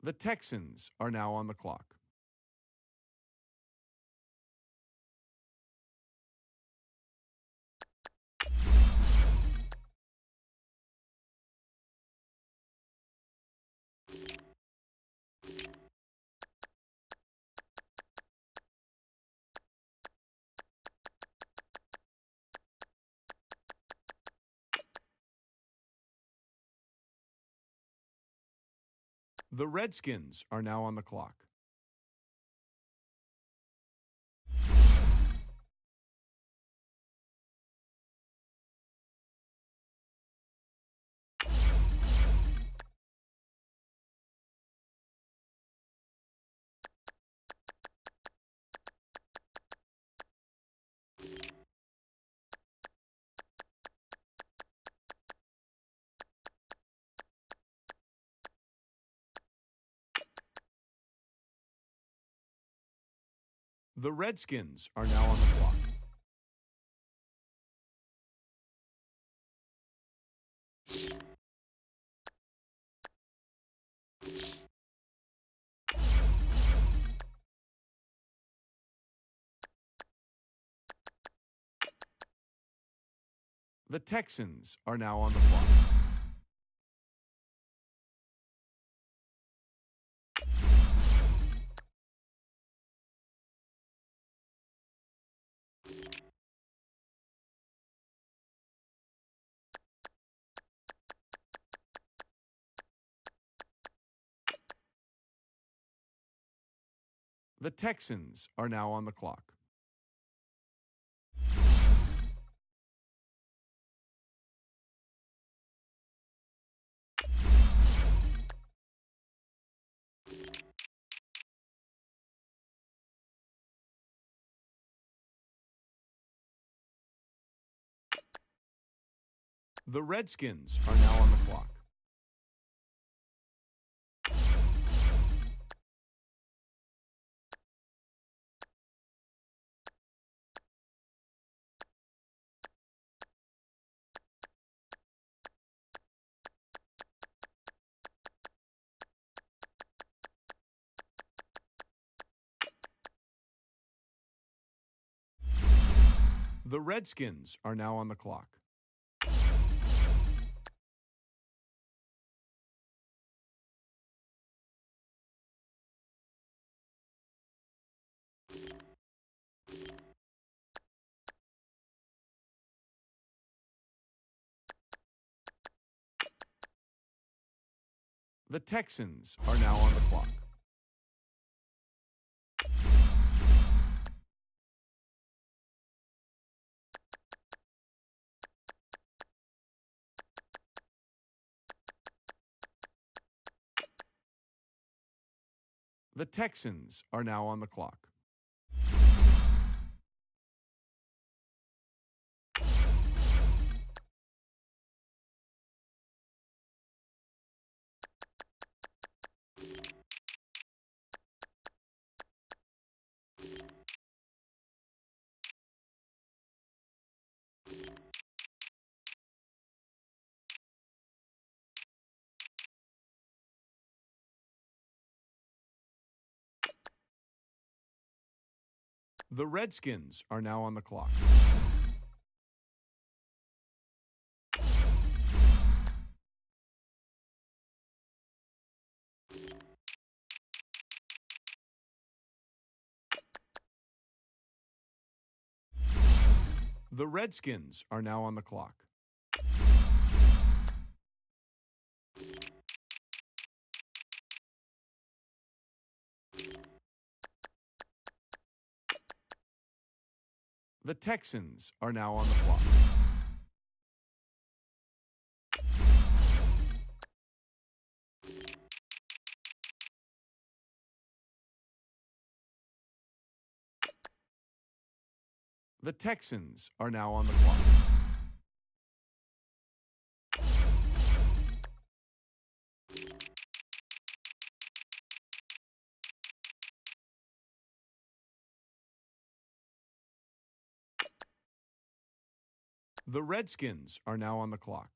The Texans are now on the clock. The Redskins are now on the clock. The Redskins are now on the clock. The Texans are now on the clock. The Texans are now on the clock. The Redskins are now on the clock. The Redskins are now on the clock. The Texans are now on the clock. The Texans are now on the clock. The Redskins are now on the clock. The Redskins are now on the clock. The Texans are now on the clock. The Texans are now on the clock. The Redskins are now on the clock.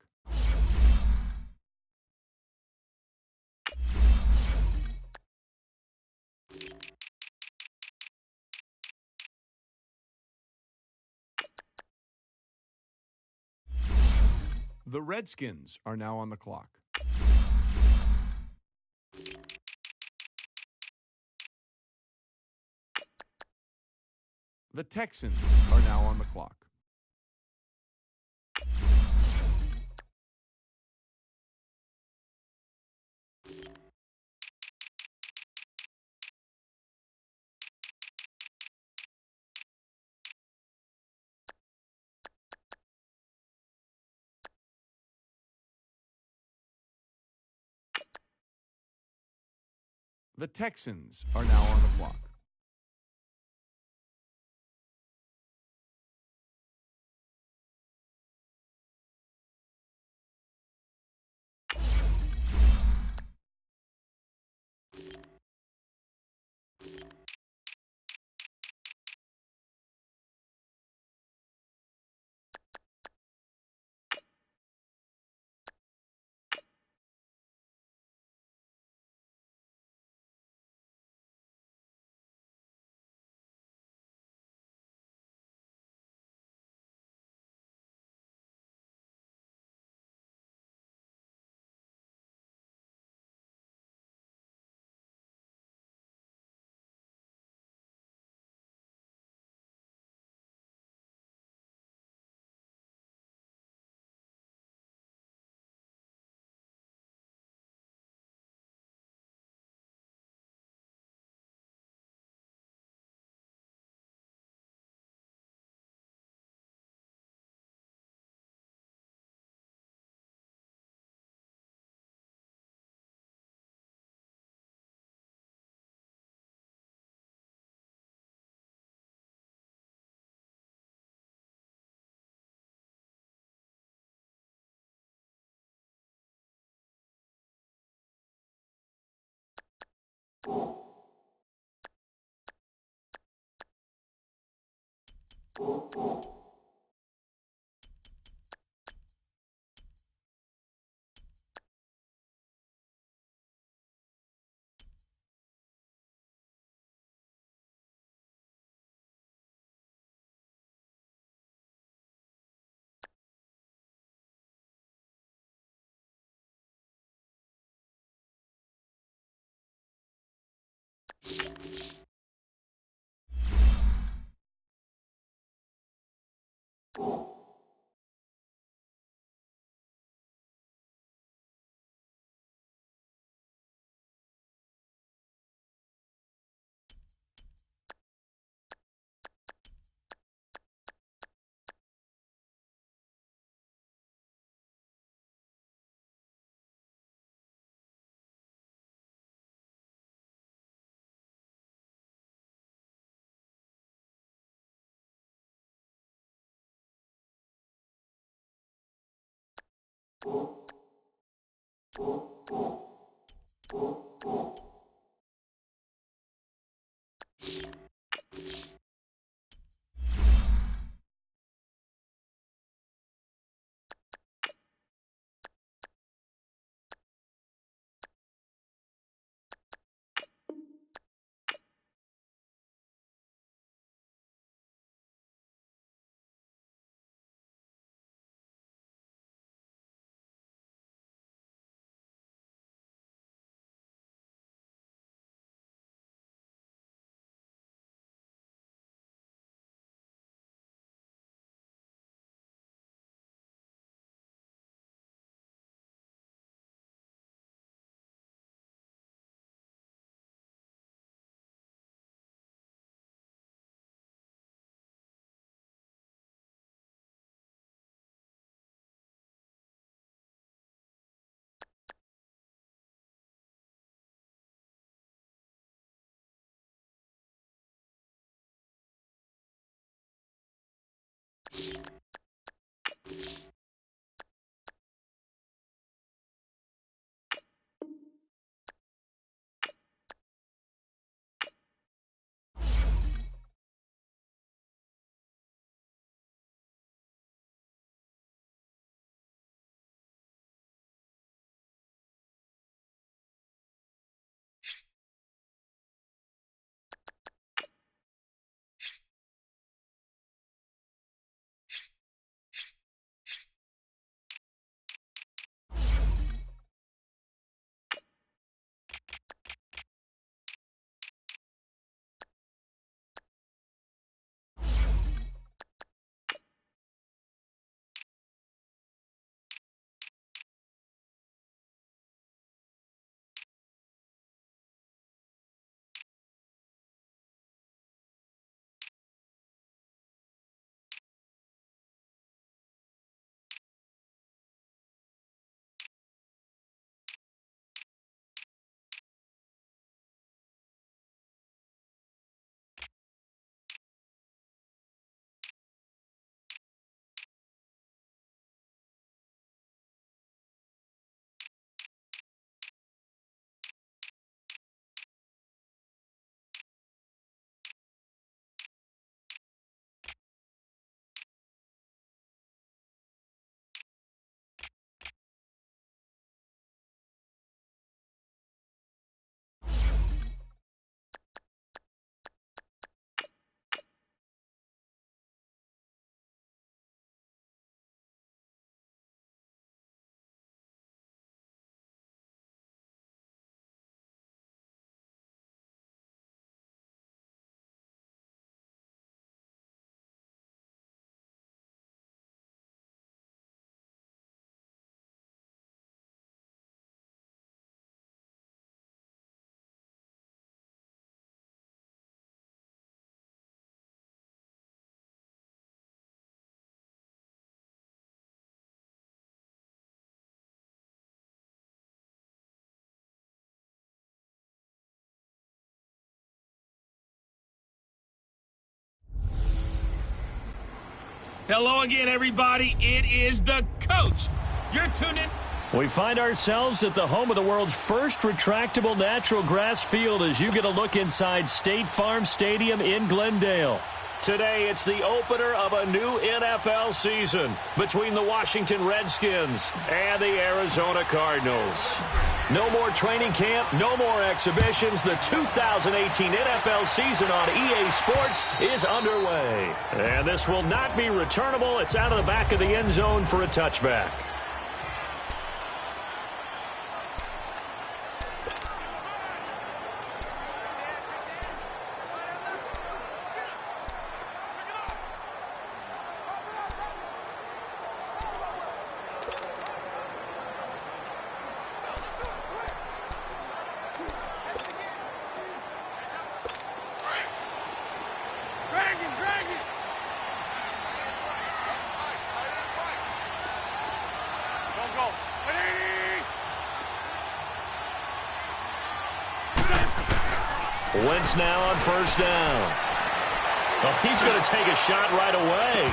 The Redskins are now on the clock. The Texans are now on the clock. The Texans are now on the clock. Hello again, everybody. It is the coach. You're tuned in. We find ourselves at the home of the world's first retractable natural grass field as you get a look inside State Farm Stadium in Glendale. Today, it's the opener of a new NFL season between the Washington Redskins and the Arizona Cardinals. No more training camp, no more exhibitions. The 2018 NFL season on EA Sports is underway. And this will not be returnable. It's out of the back of the end zone for a touchback. Wentz now on first down. Oh, he's going to take a shot right away.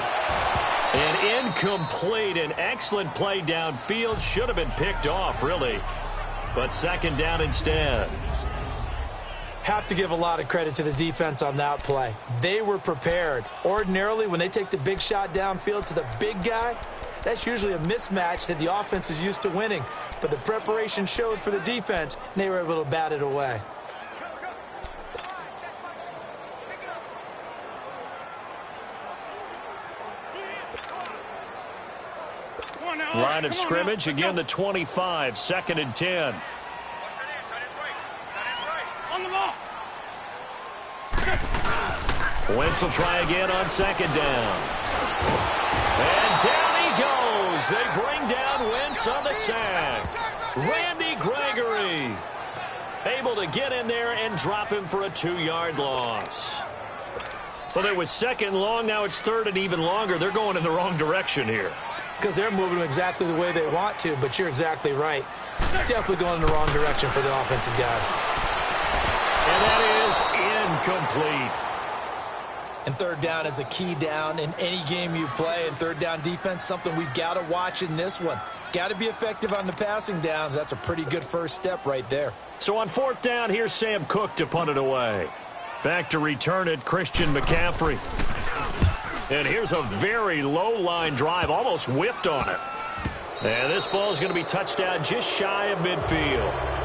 An incomplete, an excellent play downfield. Should have been picked off, really. But second down instead. Have to give a lot of credit to the defense on that play. They were prepared. Ordinarily, when they take the big shot downfield to the big guy, that's usually a mismatch that the offense is used to winning. But the preparation showed for the defense, and they were able to bat it away. Line of scrimmage, again the 25, second and 10. Wentz will try again on second down. And down he goes. They bring down Wentz on the sack. Randy Gregory able to get in there and drop him for a 2-yard loss. Well, it was second long. Now it's third and even longer. They're going in the wrong direction here. Because they're moving them exactly the way they want to, but you're exactly right. Definitely going in the wrong direction for the offensive guys. And that is incomplete. And third down is a key down in any game you play. And third down defense, something we've got to watch in this one. Got to be effective on the passing downs. That's a pretty good first step right there. So on fourth down, here's Sam Cook to punt it away. Back to return it, Christian McCaffrey. And here's a very low-line drive, almost whiffed on it. And this ball is going to be touchdown just shy of midfield.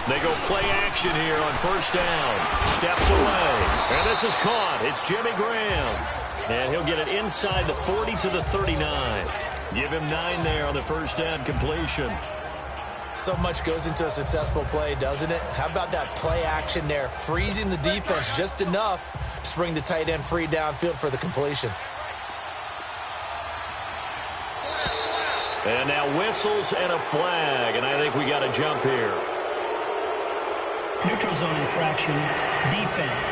They go play action here on first down. Steps away. And this is caught. It's Jimmy Graham. And he'll get it inside the 40 to the 39. Give him 9 there on the first down completion. So much goes into a successful play, doesn't it? How about that play action there? Freezing the defense just enough to bring the tight end free downfield for the completion. And now whistles and a flag. And I think we got a jump here. Neutral zone infraction, defense.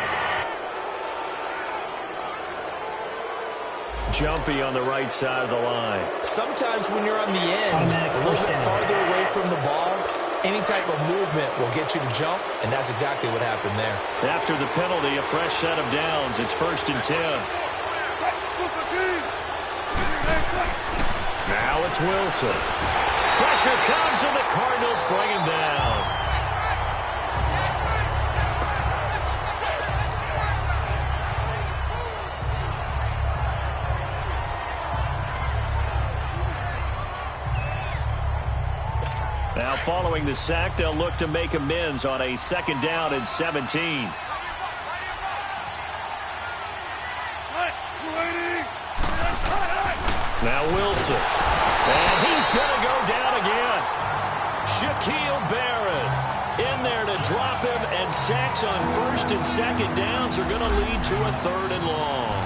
Jumpy on the right side of the line. Sometimes when you're on the end, Automatic a little first bit down. farther away from the ball, any type of movement will get you to jump, and that's exactly what happened there. After the penalty, a fresh set of downs. It's first and 10. Now it's Wilson. Pressure comes, and the Cardinals bring him down. Now following the sack, they'll look to make amends on a second down and 17. Now Wilson. And he's going to go down again. Shaquille Barrett in there to drop him, and sacks on first and second downs are going to lead to a third and long.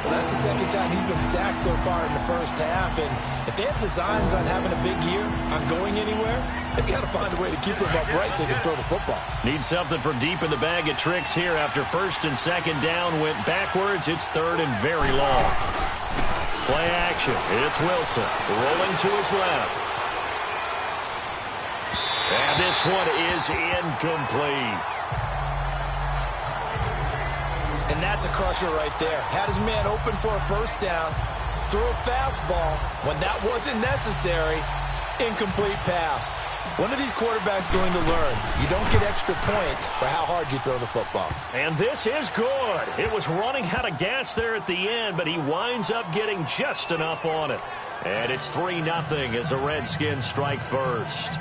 Well, that's the second time he's been sacked so far in the first half, and if they have designs on having a big year, on going anywhere, they've got to find a way to keep him upright so they can throw the football. Need something from deep in the bag of tricks here after first and second down went backwards. It's third and very long. Play action. It's Wilson rolling to his left. And this one is incomplete. And that's a crusher right there. Had his man open for a first down, threw a fastball. When that wasn't necessary, incomplete pass. When are these quarterbacks going to learn? You don't get extra points for how hard you throw the football. And this is good. It was running out of gas there at the end, but he winds up getting just enough on it. And it's 3-0 as the Redskins strike first.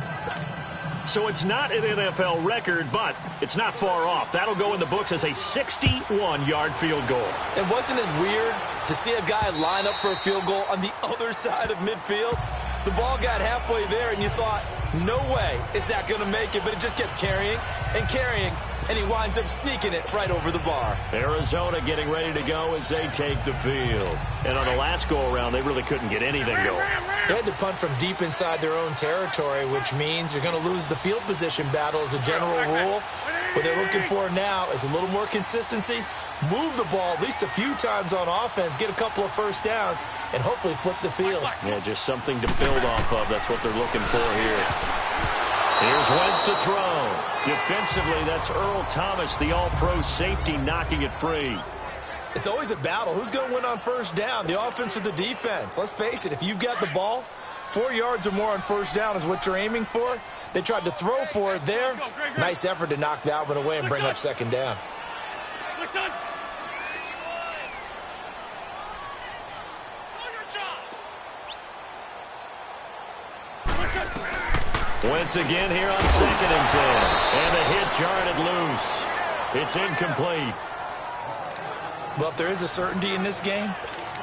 So it's not an NFL record, but it's not far off. That'll go in the books as a 61-yard field goal. And wasn't it weird to see a guy line up for a field goal on the other side of midfield? The ball got halfway there, and you thought, no way is that going to make it, but it just kept carrying and carrying, and he winds up sneaking it right over the bar. Arizona getting ready to go as they take the field. And on the last go-around, they really couldn't get anything going. They had to punt from deep inside their own territory, which means you're going to lose the field position battle as a general rule. What they're looking for now is a little more consistency, move the ball at least a few times on offense, get a couple of first downs, and hopefully flip the field. Yeah, just something to build off of. That's what they're looking for here. Here's Wentz to throw. Defensively, that's Earl Thomas, the all-pro safety, knocking it free. It's always a battle. Who's going to win on first down, the offense or the defense? Let's face it, if you've got the ball, 4 yards or more on first down is what you're aiming for. They tried to throw for it there. Nice effort to knock that one away and bring up second down. Wentz again here on 2nd and 10. And the hit jarred it loose. It's incomplete. Well, if there is a certainty in this game,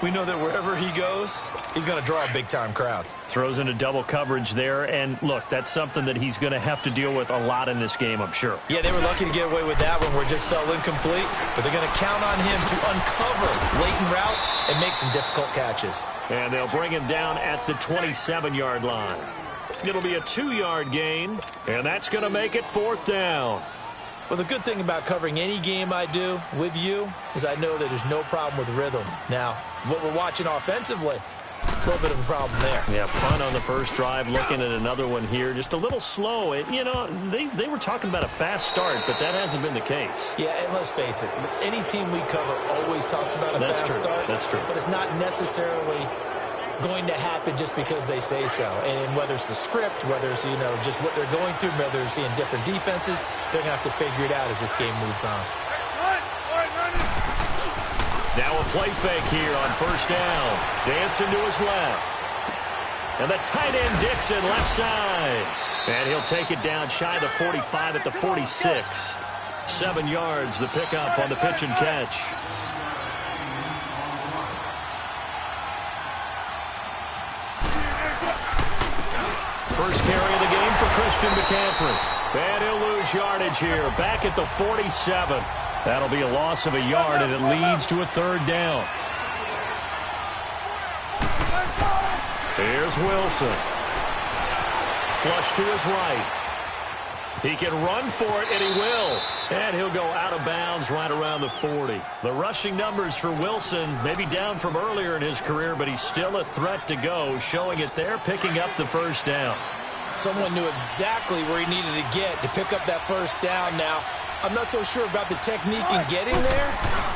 we know that wherever he goes, he's going to draw a big-time crowd. Throws into double coverage there. And, look, that's something that he's going to have to deal with a lot in this game, I'm sure. Yeah, they were lucky to get away with that one where it just fell incomplete. But they're going to count on him to uncover latent routes and make some difficult catches. And they'll bring him down at the 27-yard line. It'll be a 2-yard gain, and that's going to make it 4th down. Well, the good thing about covering any game I do with you is I know that there's no problem with rhythm. Now, what we're watching offensively, a little bit of a problem there. Yeah, punt on the first drive, looking at another one here. Just a little slow. You know, they were talking about a fast start, but that hasn't been the case. Yeah, and let's face it, any team we cover always talks about a fast start. That's true. But it's not necessarily going to happen just because they say so. And whether it's the script, whether it's, just what they're going through, whether they're seeing different defenses, they're going to have to figure it out as this game moves on. Now a play fake here on first down. Dancing to his left. And the tight end Dixon left side. And he'll take it down shy of the 45 at the 46. 7 yards, the pickup on the pitch and catch. First carry of the game for Christian McCaffrey. And he'll lose yardage here, back at the 47. That'll be a loss of a yard, and it leads to a 3rd down. Here's Wilson. Flush to his right. He can run for it, and he will. And he'll go out of bounds right around the 40. The rushing numbers for Wilson maybe down from earlier in his career, but he's still a threat to go, showing it there, picking up the first down. Someone knew exactly where he needed to get to pick up that first down. Now, I'm not so sure about the technique in getting there,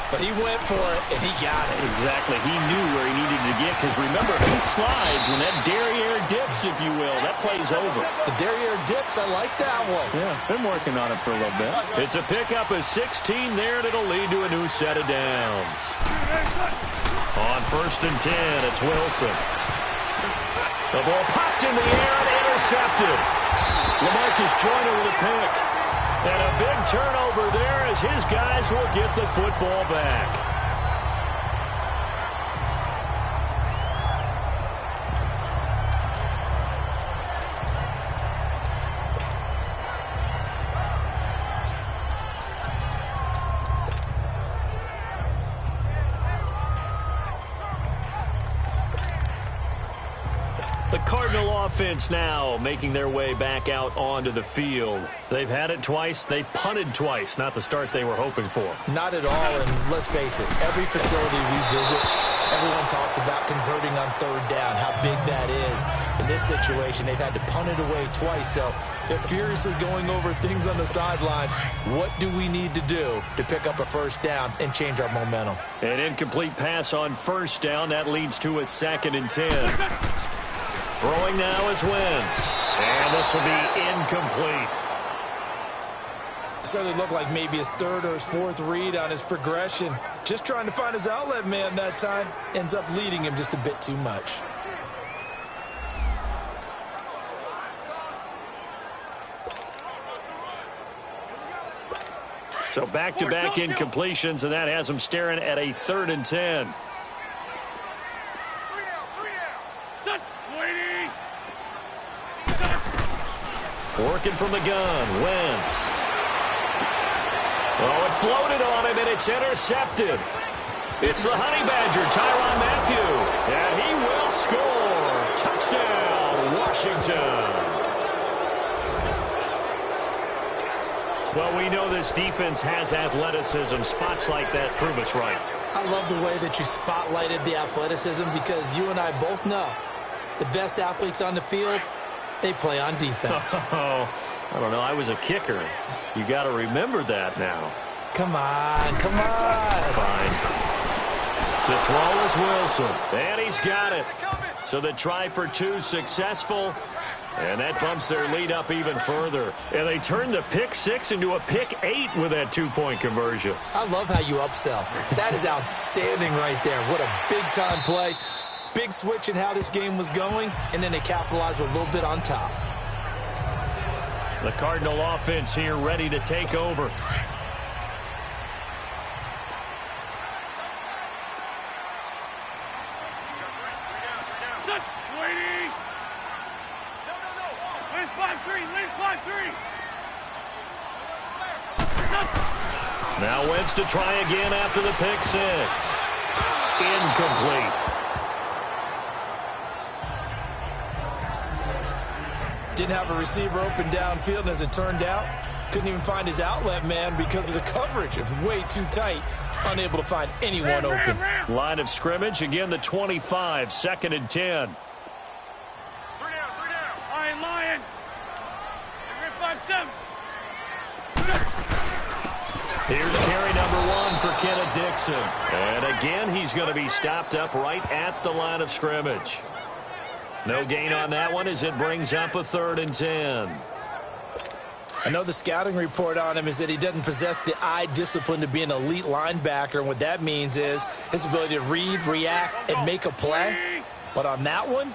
but he went for it, and he got it. Exactly. He knew where he needed to get, because remember, he slides when that derriere dips, if you will. That play's over. The derriere dips, I like that one. Yeah, been working on it for a little bit. It's a pickup of 16 there, and it'll lead to a new set of downs. On 1st and 10, it's Wilson. The ball popped in the air and intercepted. LaMarcus Joyner with a pick. And a big turnover there as his guys will get the football back. The Cardinal offense now making their way back out onto the field. They've had it twice. They've punted twice. Not the start they were hoping for. Not at all, and let's face it, every facility we visit, everyone talks about converting on third down, how big that is. In this situation, they've had to punt it away twice, so they're furiously going over things on the sidelines. What do we need to do to pick up a first down and change our momentum? An incomplete pass on first down. That leads to a 2nd and 10. Throwing now is Wentz. And this will be incomplete. Certainly looked like maybe his third or his fourth read on his progression. Just trying to find his outlet man that time. Ends up leading him just a bit too much. So back-to-back incompletions, and that has him staring at a 3rd and 10. Working from the gun, Wentz. Oh, it floated on him, and it's intercepted. It's the Honey Badger, Tyrann Mathieu. And he will score. Touchdown, Washington. Well, we know this defense has athleticism. Spots like that prove us right. I love the way that you spotlighted the athleticism because you and I both know the best athletes on the field, they play on defense. Oh, I don't know. I was a kicker. You got to remember that now. Come on, come on. Fine. To throw is Wilson. And he's got it. So the try for 2 successful. And that bumps their lead up even further. And they turn the pick 6 into a pick 8 with that 2-point conversion. I love how you upsell. That is outstanding right there. What a big-time play. Big switch in how this game was going, and then they capitalized with a little bit on top. The Cardinal offense here ready to take over. Now Wentz to try again after the pick 6. Incomplete. Didn't have a receiver open downfield, and as it turned out, couldn't even find his outlet man because of the coverage. It was way too tight, unable to find anyone open. Line of scrimmage, again the 25, 2nd and 10. 3 down. All right, Lion. 5-7. Here's carry number 1 for Kenneth Dixon. And again, he's going to be stopped up right at the line of scrimmage. No gain on that one as it brings up a 3rd and 10. I know the scouting report on him is that he doesn't possess the eye discipline to be an elite linebacker. And what that means is his ability to read, react, and make a play. But on that one,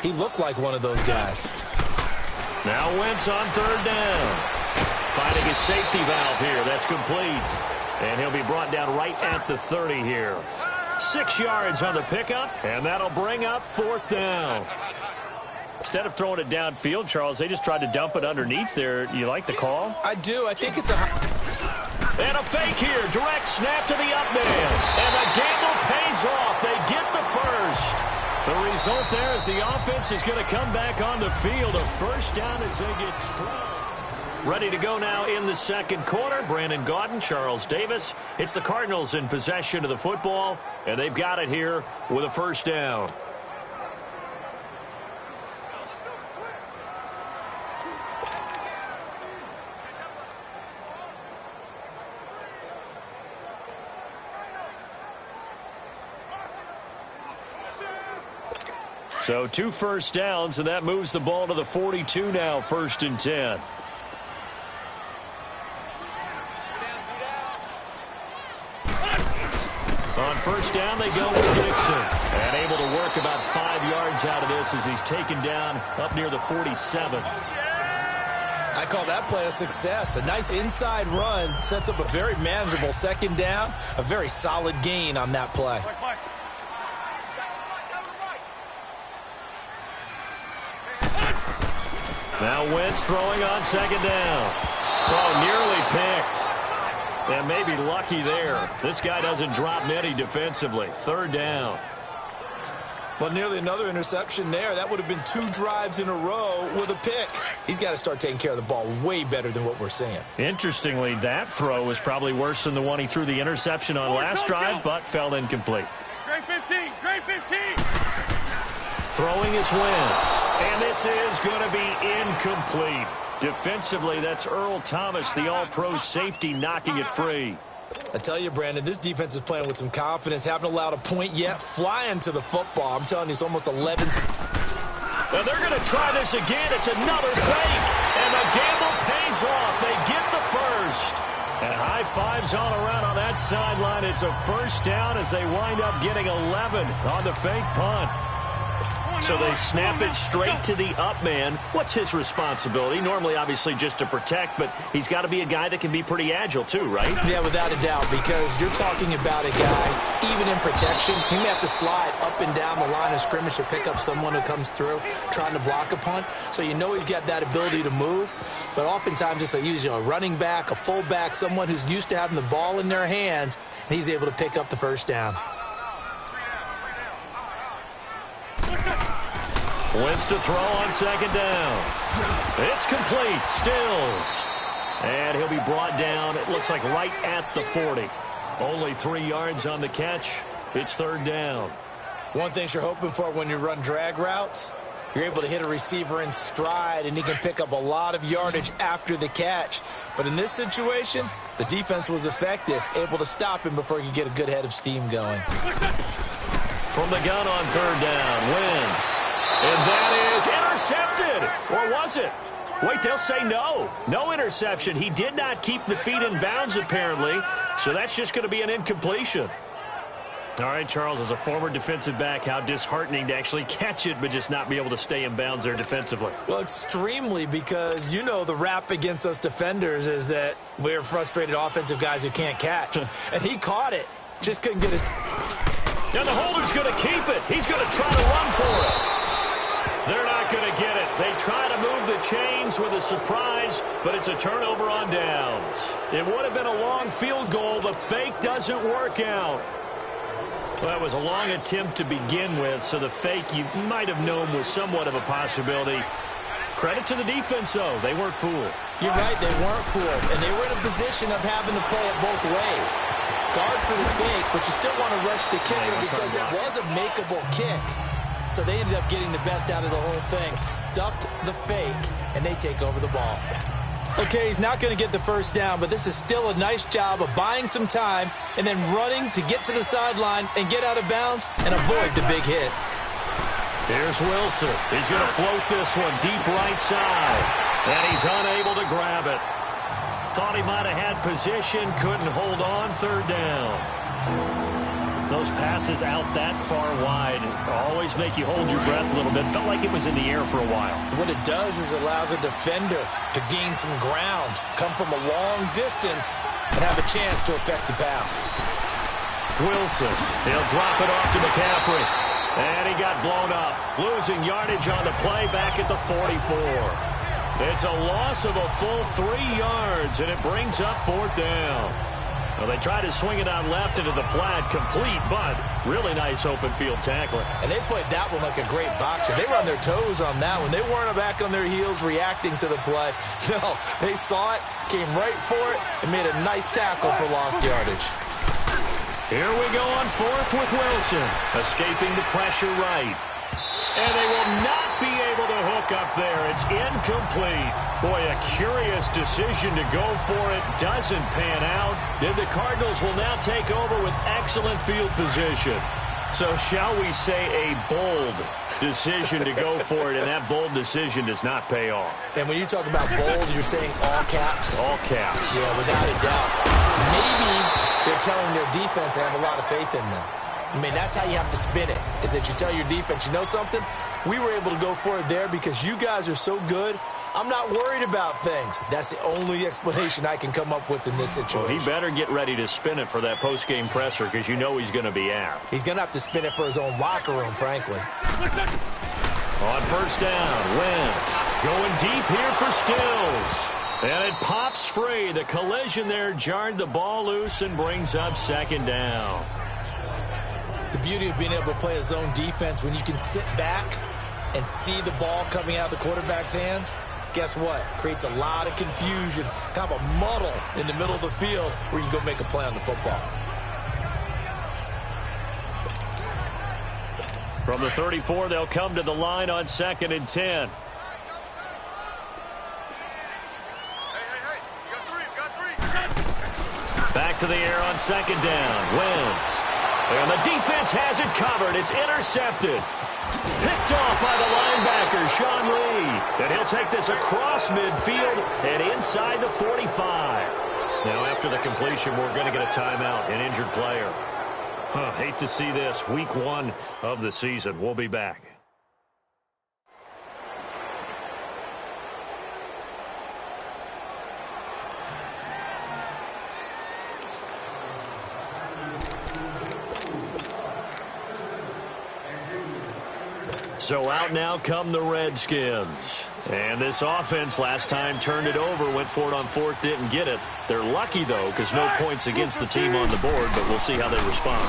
he looked like one of those guys. Now Wentz on 3rd down. Finding his safety valve here. That's complete. And he'll be brought down right at the 30 here. 6 yards on the pickup, and that'll bring up 4th down. Instead of throwing it downfield, Charles, they just tried to dump it underneath there. You like the call? I do. I think it's a... And a fake here. Direct snap to the up man. And the gamble pays off. They get the first. The result there is the offense is going to come back on the field. A first down as they get 12. Ready to go now in the 2nd quarter. Brandon Gaudin, Charles Davis. It's the Cardinals in possession of the football, and they've got it here with a first down. So 2 first downs, and that moves the ball to the 42 now, 1st and 10. On first down, they go with Dixon. And able to work about 5 yards out of this as he's taken down up near the 47. I call that play a success. A nice inside run sets up a very manageable 2nd down. A very solid gain on that play. Now Wentz throwing on 2nd down. Oh, nearly picked. And maybe lucky there. This guy doesn't drop many defensively. 3rd down. Well, nearly another interception there. That would have been 2 drives in a row with a pick. He's got to start taking care of the ball way better than what we're seeing. Interestingly, that throw was probably worse than the one he threw the interception on last drive, but fell incomplete. Grade 15, grade 15. Throwing is Wentz, and this is going to be incomplete. Defensively, that's Earl Thomas, the all-pro safety, knocking it free. I tell you, Brandon, this defense is playing with some confidence. Haven't allowed a point yet. Flying to the football. I'm telling you, it's almost 11. Now they're going to try this again. It's another fake, and the gamble pays off. They get the first. And high fives all around on that sideline. It's a first down as they wind up getting 11 on the fake punt. So they snap it straight to the up man. What's his responsibility? Normally, obviously, just to protect, but he's got to be a guy that can be pretty agile too, right? Yeah, without a doubt, because you're talking about a guy, even in protection, he may have to slide up and down the line of scrimmage to pick up someone who comes through trying to block a punt. So you know he's got that ability to move, but oftentimes it's usually a running back, a fullback, someone who's used to having the ball in their hands, and he's able to pick up the first down. Wentz to throw on second down. It's complete. Stills. And he'll be brought down, it looks like right at the 40. Only 3 yards on the catch. It's third down. One thing you're hoping for when you run drag routes, you're able to hit a receiver in stride, and he can pick up a lot of yardage after the catch. But in this situation, the defense was effective, able to stop him before he could get a good head of steam going. From the gun on third down, Wentz. And that is intercepted. Or was it? Wait, they'll say no. No interception. He did not keep the feet in bounds, apparently. So that's just going to be an incompletion. All right, Charles, as a former defensive back, how disheartening to actually catch it but just not be able to stay in bounds there defensively. Well, extremely, because you know the rap against us defenders is that we're frustrated offensive guys who can't catch. And he caught it. Just couldn't get his... And the holder's going to keep it. He's going to try to run for it. They're not going to get it. They try to move the chains with a surprise, but it's a turnover on downs. It would have been a long field goal. The fake doesn't work out. Well, that was a long attempt to begin with, so the fake you might have known was somewhat of a possibility. Credit to the defense, though. They weren't fooled. You're right, they weren't fooled, and they were in a position of having to play it both ways. Guard for the fake, but you still want to rush the kicker because it was a makeable kick. So they ended up getting the best out of the whole thing. Stuffed the fake, and they take over the ball. Okay, he's not going to get the first down, but this is still a nice job of buying some time and then running to get to the sideline and get out of bounds and avoid the big hit. Here's Wilson. He's going to float this one deep right side, and he's unable to grab it. Thought he might have had position, couldn't hold on, third down. Those passes out that far wide always make you hold your breath a little bit. Felt like it was in the air for a while. What it does is allows a defender to gain some ground, come from a long distance, and have a chance to affect the pass. Wilson, he'll drop it off to McCaffrey. And he got blown up, losing yardage on the play back at the 44. It's a loss of a full 3 yards, and it brings up fourth down. Well, they tried to swing it out left into the flat, complete, but really nice open field tackling. And they played that one like a great boxer. They were on their toes on that one. They weren't back on their heels reacting to the play. No, they saw it, came right for it, and made a nice tackle for lost yardage. Here we go on fourth with Wilson, escaping the pressure right. And they will not be able to hook up there. It's incomplete. Boy, a curious decision to go for it. Doesn't pan out. Then the Cardinals will now take over with excellent field position. So shall we say a bold decision to go for it, and that bold decision does not pay off. And when you talk about bold, you're saying all caps? All caps. Yeah, without a doubt. Maybe they're telling their defense they have a lot of faith in them. I mean, that's how you have to spin it, is that you tell your defense, you know something? We were able to go for it there because you guys are so good. I'm not worried about things. That's the only explanation I can come up with in this situation. Well, he better get ready to spin it for that post-game presser because you know he's going to be out. He's going to have to spin it for his own locker room, frankly. On first down, Wentz going deep here for Stills. And it pops free. The collision there jarred the ball loose and brings up second down. The beauty of being able to play a zone defense when you can sit back and see the ball coming out of the quarterback's hands, guess what? Creates a lot of confusion, kind of a muddle in the middle of the field where you can go make a play on the football. From the 34, they'll come to the line on 2nd and 10. Back to the air on 2nd down. Wentz. And the defense has it covered. It's intercepted. Picked off by the linebacker, Sean Lee. And he'll take this across midfield and inside the 45. Now, after the completion, we're going to get a timeout, an injured player. Hate to see this. Week 1 of the season. We'll be back. So out now come the Redskins. And this offense last time turned it over, went for it on 4th, didn't get it. They're lucky, though, because no points against the team on the board, but we'll see how they respond.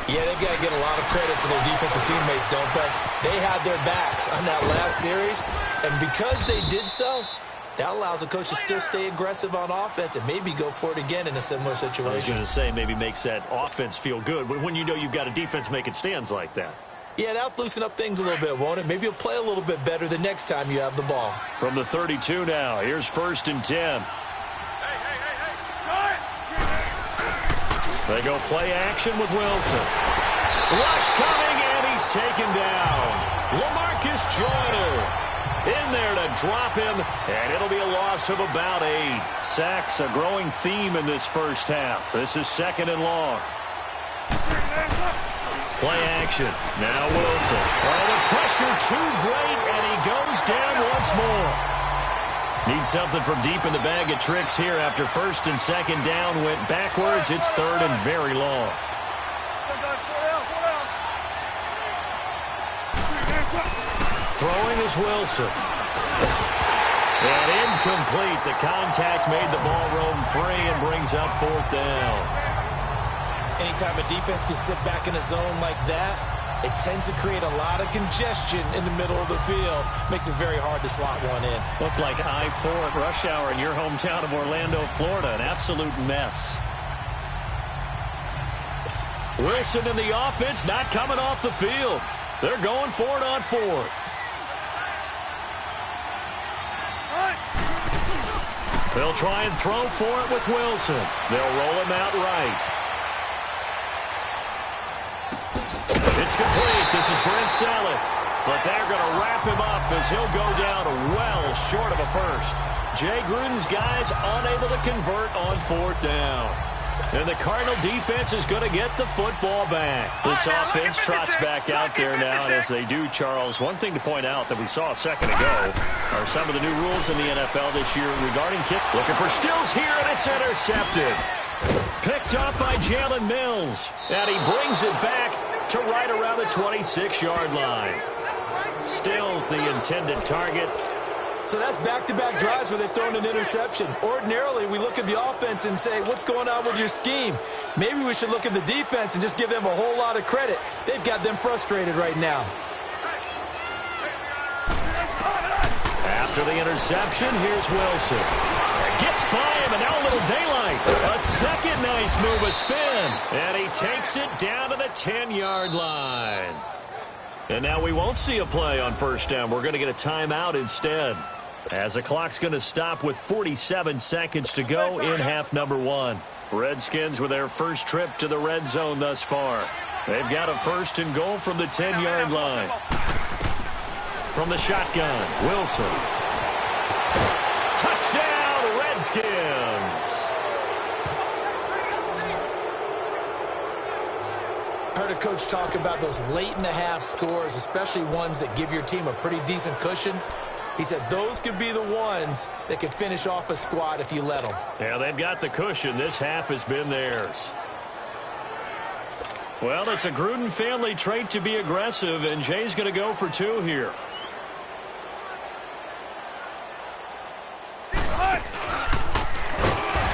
Yeah, they've got to get a lot of credit to their defensive teammates, don't they? They had their backs on that last series, and because they did so, that allows the coach to still stay aggressive on offense and maybe go for it again in a similar situation. I was going to say maybe makes that offense feel good, but when you know you've got a defense making stands like that. Yeah, that'll loosen up things a little bit, won't it? Maybe you'll play a little bit better the next time you have the ball. From the 32 now, here's 1st and 10. They go play action with Wilson. Rush coming, and he's taken down. LaMarcus Joyner in there to drop him, and it'll be a loss of about 8. Sacks, a growing theme in this first half. This is 2nd and long. Play action. Now Wilson. Oh, the pressure too great, and he goes down once more. Needs something from deep in the bag of tricks here after 1st and 2nd down. Went backwards. It's 3rd and very long. Throwing is Wilson. And incomplete. The contact made the ball roam free and brings up 4th down. Anytime a defense can sit back in a zone like that, it tends to create a lot of congestion in the middle of the field. Makes it very hard to slot one in. Looked like I-4 at rush hour in your hometown of Orlando, Florida. An absolute mess. Wilson and the offense not coming off the field. They're going for it on 4th. They'll try and throw for it with Wilson. They'll roll him out right. It's complete. This is Brent Saleh. But they're going to wrap him up as he'll go down well short of a first. Jay Gruden's guys unable to convert on 4th down. And the Cardinal defense is going to get the football back. This offense trots back out there now, and as they do, Charles, one thing to point out that we saw a second ago are some of the new rules in the NFL this year regarding kick. Looking for Stills here, and it's intercepted. Picked up by Jalen Mills, and he brings it back to right around the 26-yard line. Stills the intended target. So that's back-to-back drives where they've thrown an interception. Ordinarily, we look at the offense and say, what's going on with your scheme? Maybe we should look at the defense and just give them a whole lot of credit. They've got them frustrated right now. After the interception, here's Wilson. Gets by him, and now a little daylight. A second nice move, a spin. And he takes it down to the 10-yard line. And now we won't see a play on 1st down. We're going to get a timeout instead, as the clock's going to stop with 47 seconds to go in half number 1. Redskins with their first trip to the red zone thus far. They've got a 1st and goal from the 10-yard line. From the shotgun, Wilson. Touchdown, Redskins. I heard a coach talk about those late-in-the-half scores, especially ones that give your team a pretty decent cushion. He said those could be the ones that could finish off a squad if you let them. Yeah, they've got the cushion. This half has been theirs. Well, it's a Gruden family trait to be aggressive, and Jay's going to go for 2 here.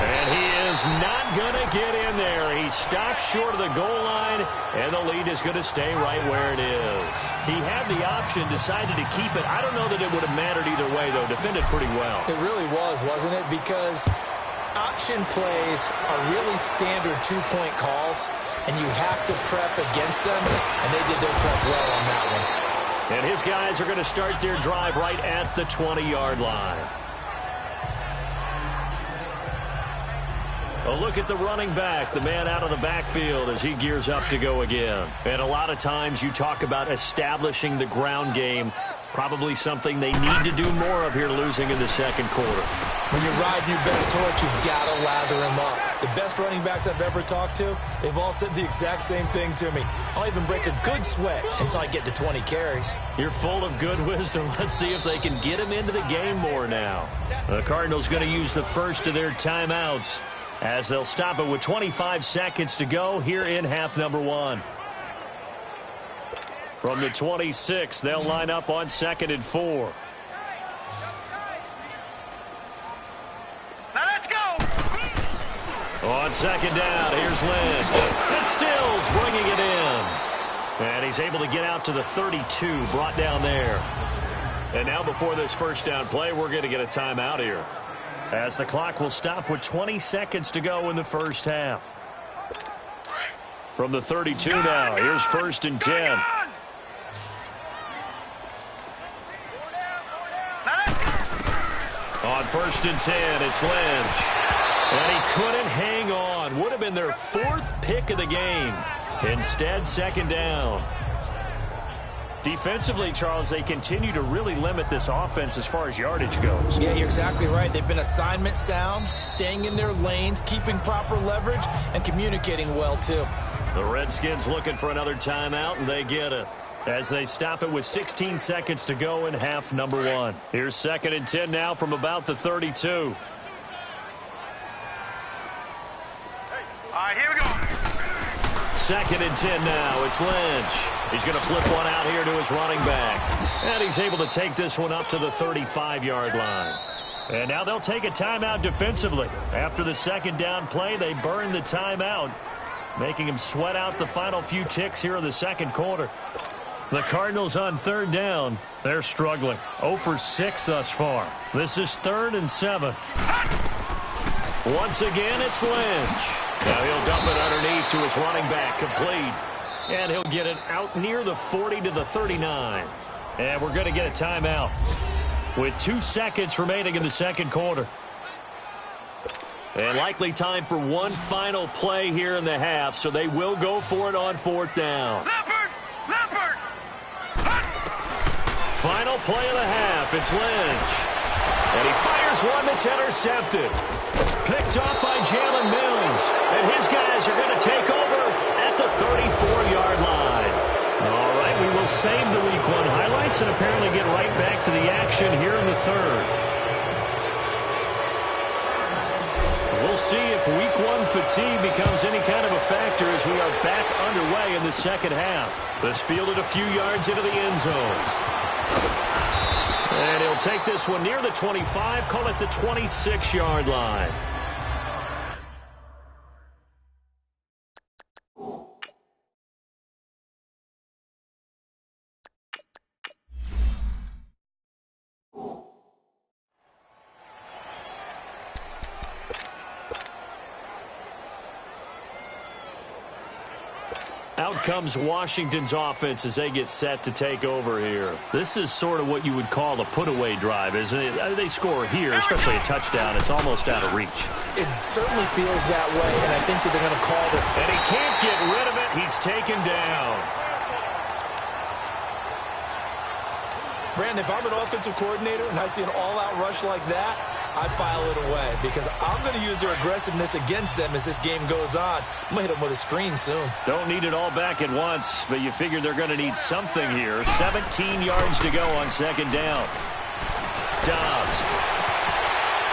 And he is not going to get in there. He stopped short of the goal line, and the lead is going to stay right where it is. He had the option, decided to keep it. I don't know that it would have mattered either way, though. Defended pretty well. It really was, wasn't it? Because option plays are really standard two-point calls, and you have to prep against them, and they did their prep well on that one. And his guys are going to start their drive right at the 20-yard line. A look at the running back, the man out of the backfield as he gears up to go again. And a lot of times you talk about establishing the ground game, probably something they need to do more of here losing in the second quarter. When you're riding your best torch, you've got to lather him up. The best running backs I've ever talked to, they've all said the exact same thing to me. I'll even break a good sweat until I get to 20 carries. You're full of good wisdom. Let's see if they can get him into the game more now. The Cardinals going to use the first of their timeouts, as they'll stop it with 25 seconds to go here in half number one. From the 26, they'll line up on 2nd and 4. Now let's go! On 2nd down, here's Lynch. And Stills bringing it in. And he's able to get out to the 32, brought down there. And now before this first down play, we're going to get a timeout here, as the clock will stop with 20 seconds to go in the first half. From the 32 now, here's 1st and 10. On 1st and 10, it's Lynch. And he couldn't hang on. Would have been their 4th pick of the game. Instead, 2nd down. Defensively, Charles, they continue to really limit this offense as far as yardage goes. Yeah, you're exactly right. They've been assignment sound, staying in their lanes, keeping proper leverage, and communicating well, too. The Redskins looking for another timeout, and they get it, as they stop it with 16 seconds to go in half number one. Here's 2nd and 10 now from about the 32. All right, here we go. 2nd and 10 now. It's Lynch. He's going to flip one out here to his running back. And he's able to take this one up to the 35-yard line. And now they'll take a timeout defensively. After the 2nd down play, they burn the timeout, making him sweat out the final few ticks here in the second quarter. The Cardinals on 3rd down. They're struggling. 0 for 6 thus far. This is 3rd and 7. Once again, it's Lynch. Now he'll dump it underneath to his running back, complete. And he'll get it out near the 40 to the 39. And we're going to get a timeout with 2 seconds remaining in the second quarter. And likely time for one final play here in the half, so they will go for it on 4th down. Leopard! Final play of the half, it's Lynch. And he fires one that's intercepted. Picked off by Jalen Mills. And his guys are going to take over at the 34-yard line. All right, we will save the Week 1 highlights and apparently get right back to the action here in the third. We'll see if Week 1 fatigue becomes any kind of a factor as we are back underway in the second half. This fielded a few yards into the end zone. And he'll take this one near the 25, call it the 26-yard line. Out comes Washington's offense as they get set to take over here. This is sort of what you would call a put-away drive, isn't it? They score here, especially a touchdown. It's almost out of reach. It certainly feels that way, and I think that they're going to call it. And he can't get rid of it. He's taken down. Brandon, if I'm an offensive coordinator and I see an all-out rush like that, I file it away because I'm going to use their aggressiveness against them as this game goes on. I'm going to hit them with a screen soon. Don't need it all back at once, but you figure they're going to need something here. 17 yards to go on 2nd down. Dobbs.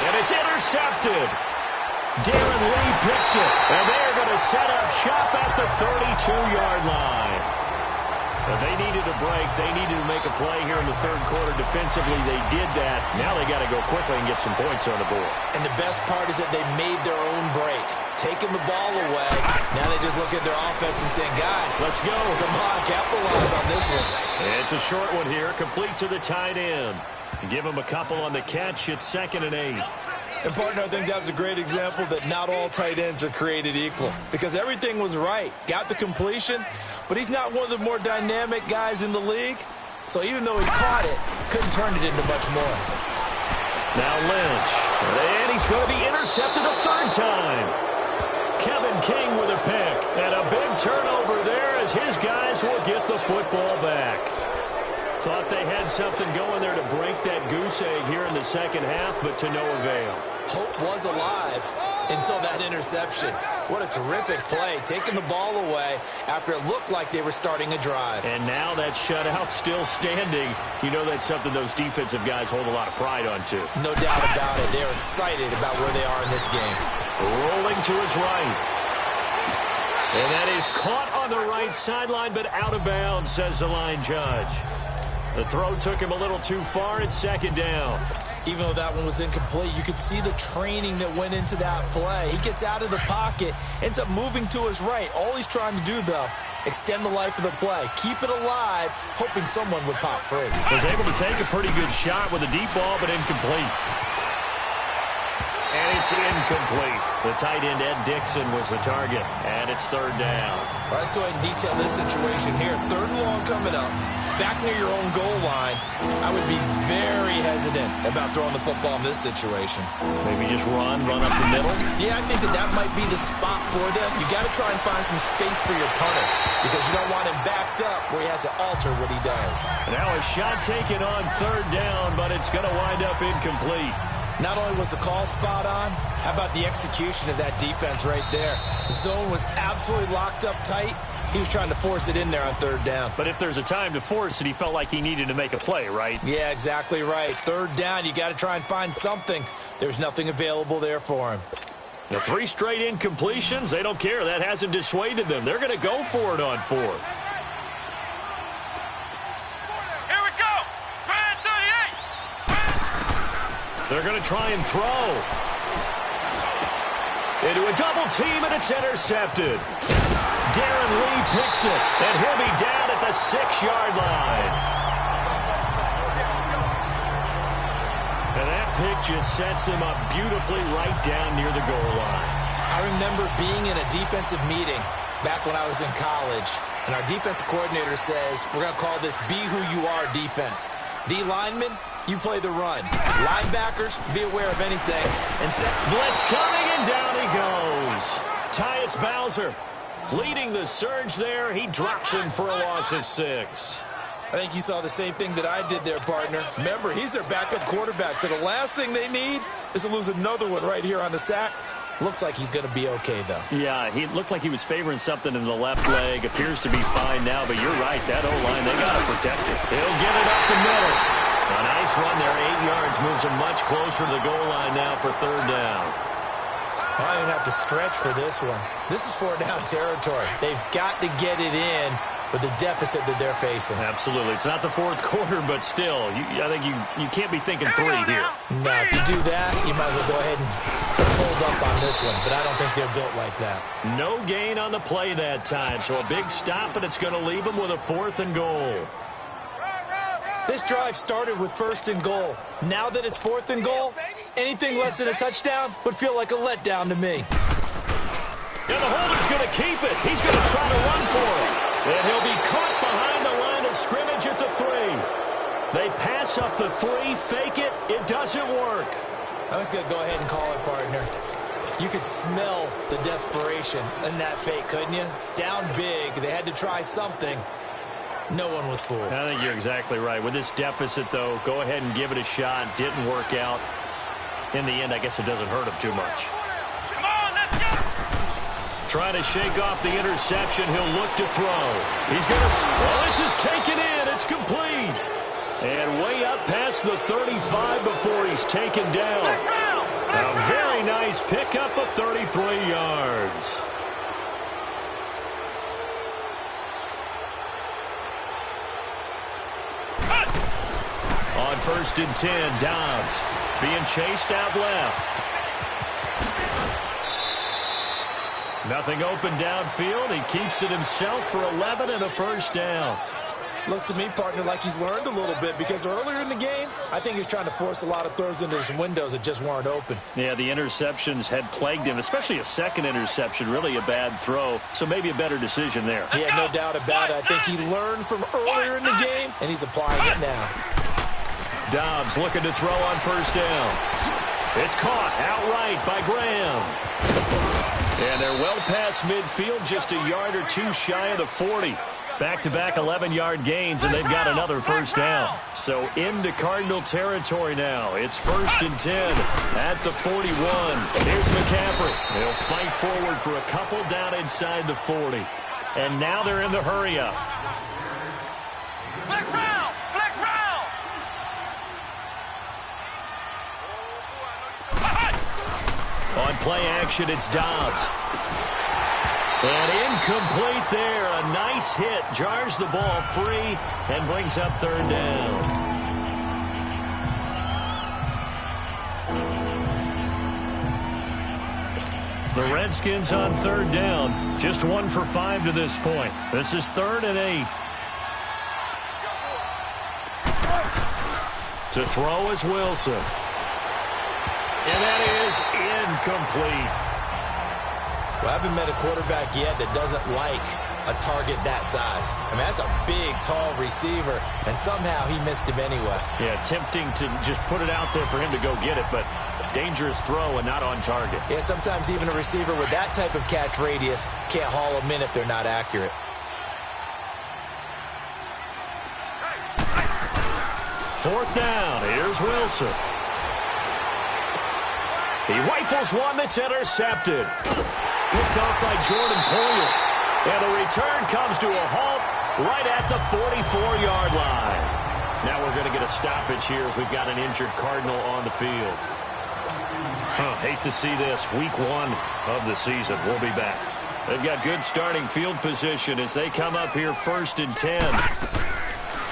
And it's intercepted. Darren Lee picks it. And they're going to set up shop at the 32-yard line. But they needed a break. They needed to make a play here in the third quarter. Defensively, they did that. Now they got to go quickly and get some points on the board. And the best part is that they made their own break. Taking the ball away. Now they just look at their offense and saying, guys, let's go. Come on, capitalize on this one. It's a short one here, complete to the tight end. Give him a couple on the catch. It's 2nd and 8. And, partner, I think that was a great example that not all tight ends are created equal because everything was right. Got the completion, but he's not one of the more dynamic guys in the league. So even though he caught it, couldn't turn it into much more. Now Lynch, and he's going to be intercepted a third time. Kevin King with a pick, and a big turnover there as his guys will get the football back. Thought they had something going there to break that goose egg here in the second half, but to no avail. Hope was alive until that interception. What a terrific play, taking the ball away after it looked like they were starting a drive. And now that shutout still standing. You know that's something those defensive guys hold a lot of pride on, too. No doubt about it. They're excited about where they are in this game. Rolling to his right. And that is caught on the right sideline, but out of bounds, says the line judge. The throw took him a little too far. It's 2nd down. Even though that one was incomplete, you could see the training that went into that play. He gets out of the pocket, ends up moving to his right. All he's trying to do, though, extend the life of the play. Keep it alive, hoping someone would pop free. Was able to take a pretty good shot with a deep ball, but incomplete. And it's incomplete. The tight end, Ed Dixon, was the target. And it's 3rd down. All right, let's go ahead and detail this situation here. 3rd and long coming up. Back near your own goal line, I would be very hesitant about throwing the football in this situation. Maybe just run up the middle? Yeah, I think that might be the spot for them. You got to try and find some space for your punter because you don't want him backed up where he has to alter what he does. Now a shot taken on 3rd down, but it's going to wind up incomplete. Not only was the call spot on, how about the execution of that defense right there? The zone was absolutely locked up tight. He was trying to force it in there on 3rd down. But if there's a time to force it, he felt like he needed to make a play, right? Yeah, exactly right. 3rd down, you got to try and find something. There's nothing available there for him. The 3 straight incompletions, they don't care. That hasn't dissuaded them. They're going to go for it on 4th. Here we go. 38. They're going to try and throw. Into a double team, and it's intercepted. Darren Lee picks it, and he'll be down at the 6-yard line. And that pick just sets him up beautifully right down near the goal line. I remember being in a defensive meeting back when I was in college, and our defensive coordinator says, we're going to call this Be Who You Are defense. D linemen, you play the run. Linebackers, be aware of anything. And blitz coming, and down he goes. Tyus Bowser leading the surge there. He drops him for a loss of 6. I think you saw the same thing that I did there, partner. Remember, he's their backup quarterback, so the last thing they need is to lose another one right here on the sack. Looks like he's going to be okay, though. Yeah, he looked like he was favoring something in the left leg. Appears to be fine now, but you're right. That O-line, they got to protect it. He'll get it up the middle. A nice run there, 8 yards, moves him much closer to the goal line now for 3rd down. I don't even have to stretch for this one. This is 4th down territory. They've got to get it in with the deficit that they're facing. Absolutely. It's not the 4th quarter, but still, I think you can't be thinking 3 here. No, if you do that, you might as well go ahead and hold up on this one, but I don't think they're built like that. No gain on the play that time, so a big stop, and it's going to leave them with a 4th and goal. This drive started with 1st and goal. Now that it's 4th and goal, anything less than a touchdown would feel like a letdown to me. And the holder's going to keep it. He's going to try to run for it. And he'll be caught behind the line of scrimmage at the 3. They pass up the 3, fake it. It doesn't work. I was going to go ahead and call it, partner. You could smell the desperation in that fake, couldn't you? Down big. They had to try something. No one was fooled. I think you're exactly right. With this deficit, though, go ahead and give it a shot. Didn't work out. In the end, I guess it doesn't hurt him too much. Come on, let's go. Trying to shake off the interception. He'll look to throw. He's going to... Well, this is taken in. It's complete. And way up past the 35 before he's taken down. A very nice pickup of 33 yards. first and 10. Dobbs being chased out left. Nothing open downfield. He keeps it himself for 11 and a first down. Looks to me, partner, like he's learned a little bit, because earlier in the game, I think he's trying to force a lot of throws into some windows that just weren't open. Yeah, the interceptions had plagued him, especially a second interception, really a bad throw, so maybe a better decision there. Yeah, no doubt about it. I think he learned from earlier in the game, and he's applying it now. Dobbs looking to throw on first down. It's caught outright by Graham. And they're well past midfield, just a yard or two shy of the 40. Back-to-back 11-yard gains, and they've got another first down. So into Cardinal territory now. It's first and 10 at the 41. Here's McCaffrey. They'll fight forward for a couple down inside the 40. And now they're in the hurry-up. Flex round! Flex round! On play action, it's Dobbs. And incomplete there. A nice hit. Jars the ball free and brings up third down. The Redskins on third down. Just 1 for 5 to this point. This is 3rd and 8. To throw is Wilson. And that is incomplete. Well, I haven't met a quarterback yet that doesn't like a target that size. I mean, that's a big, tall receiver, and somehow he missed him anyway. Yeah, tempting to just put it out there for him to go get it, but dangerous throw and not on target. Yeah, sometimes even a receiver with that type of catch radius can't haul them in if they're not accurate. Fourth down. Here's Wilson. He rifles one that's intercepted. Picked off by Jordan Poyer. And the return comes to a halt right at the 44-yard line. Now we're going to get a stoppage here as we've got an injured Cardinal on the field. Hate to see this. Week 1 of the season. We'll be back. They've got good starting field position as they come up here first and 10.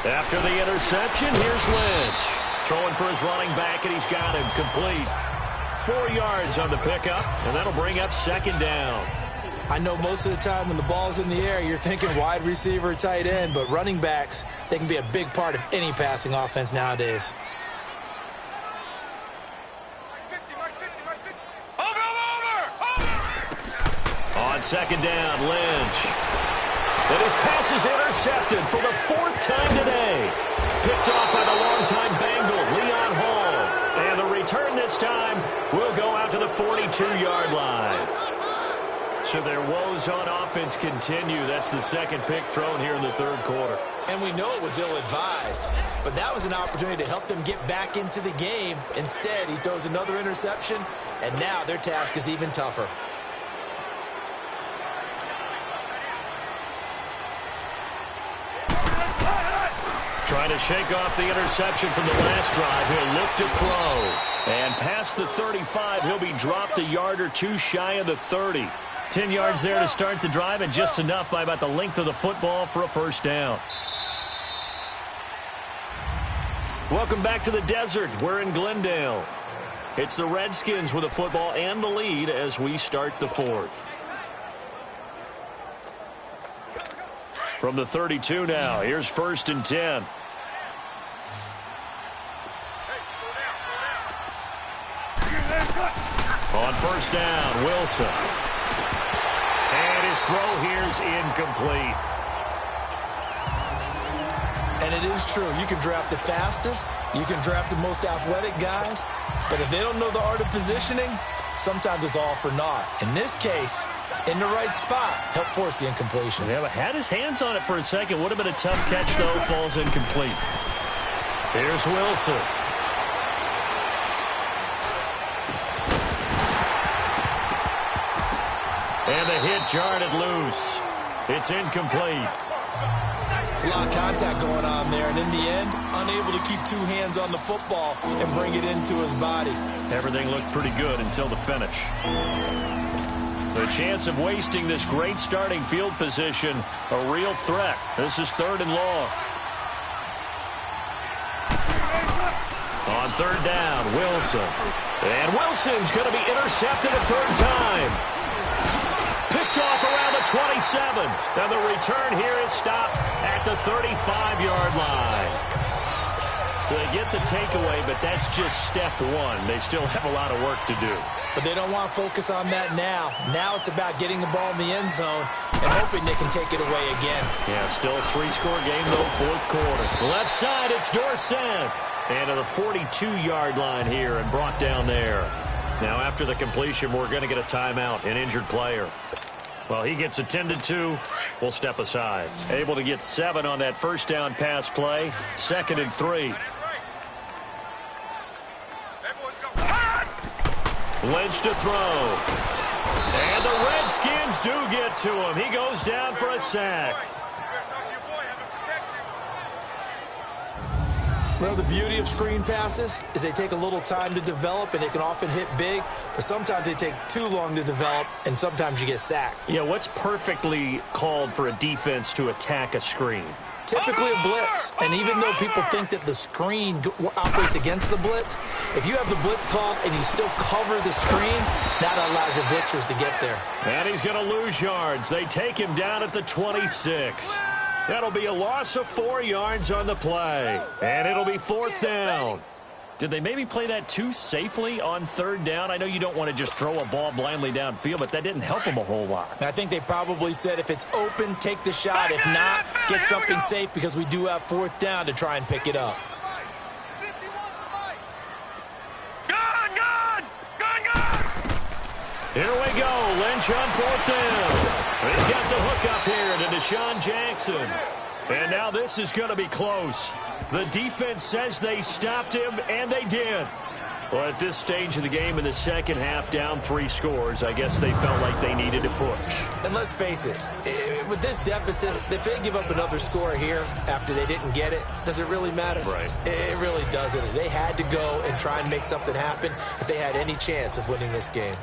After the interception, here's Lynch. Throwing for his running back, and he's got him complete. 4 yards on the pickup, and that'll bring up second down. I know most of the time when the ball's in the air, you're thinking wide receiver, tight end, but running backs, they can be a big part of any passing offense nowadays. On second down, Lynch. And his pass is intercepted for the 4th time today. Picked off by the longtime Bengal, Leon Hall. And the return this time will go out to the 42-yard line. So their woes on offense continue. That's the second pick thrown here in the 3rd quarter. And we know it was ill-advised, but that was an opportunity to help them get back into the game. Instead, he throws another interception, and now their task is even tougher. Trying to shake off the interception from the last drive. He'll look to throw. And past the 35, he'll be dropped a yard or two shy of the 30. 10 yards there to start the drive, and just enough by about the length of the football for a first down. Welcome back to the desert. We're in Glendale. It's the Redskins with the football and the lead as we start the 4th. From the 32 now, here's first and 10. On first down, Wilson. And his throw here's incomplete. And it is true. You can draft the fastest. You can draft the most athletic guys. But if they don't know the art of positioning, sometimes it's all for naught. In this case, in the right spot, help force the incompletion. Yeah, but had his hands on it for a second. Would have been a tough catch, though. Falls incomplete. Here's Wilson. And the hit jarred it loose. It's incomplete. It's a lot of contact going on there, and in the end, unable to keep 2 hands on the football and bring it into his body. Everything looked pretty good until the finish. The chance of wasting this great starting field position, a real threat. This is 3rd and long. On third down, Wilson. And Wilson's going to be intercepted a third time. Picked off around the 27. And the return here is stopped at the 35-yard line. So they get the takeaway, but that's just step one. They still have a lot of work to do. But they don't want to focus on that now. Now it's about getting the ball in the end zone and hoping they can take it away again. Yeah, still a three-score game, though, fourth quarter. The left side, it's Dorsett. And to the 42-yard line here and brought down there. Now, after the completion, we're going to get a timeout, an injured player. Well, he gets attended to. We'll step aside. Able to get 7 on that first down pass play. 2nd and 3. Lynch to throw. And the Redskins do get to him. He goes down for a sack. Well, the beauty of screen passes is they take a little time to develop, and they can often hit big, but sometimes they take too long to develop, and sometimes you get sacked. Yeah, what's perfectly called for a defense to attack a screen? Typically a blitz, and even though people think that the screen operates against the blitz, if you have the blitz called and you still cover the screen, that allows your blitzers to get there. And he's going to lose yards. They take him down at the 26. That'll be a loss of 4 yards on the play. And it'll be 4th down. Did they maybe play that too safely on 3rd down? I know you don't want to just throw a ball blindly downfield, but that didn't help them a whole lot. I think they probably said if it's open, take the shot. If not, get something safe because we do have 4th down to try and pick it up. Here we go. Lynch on 4th down. He's got the hook up here to Deshaun Jackson. And now this is going to be close. The defense says they stopped him, and they did. Well, at this stage of the game in the second half, down 3 scores, I guess they felt like they needed to push. And let's face it, with this deficit, if they give up another score here after they didn't get it, does it really matter? Right. It really doesn't. They had to go and try and make something happen if they had any chance of winning this game.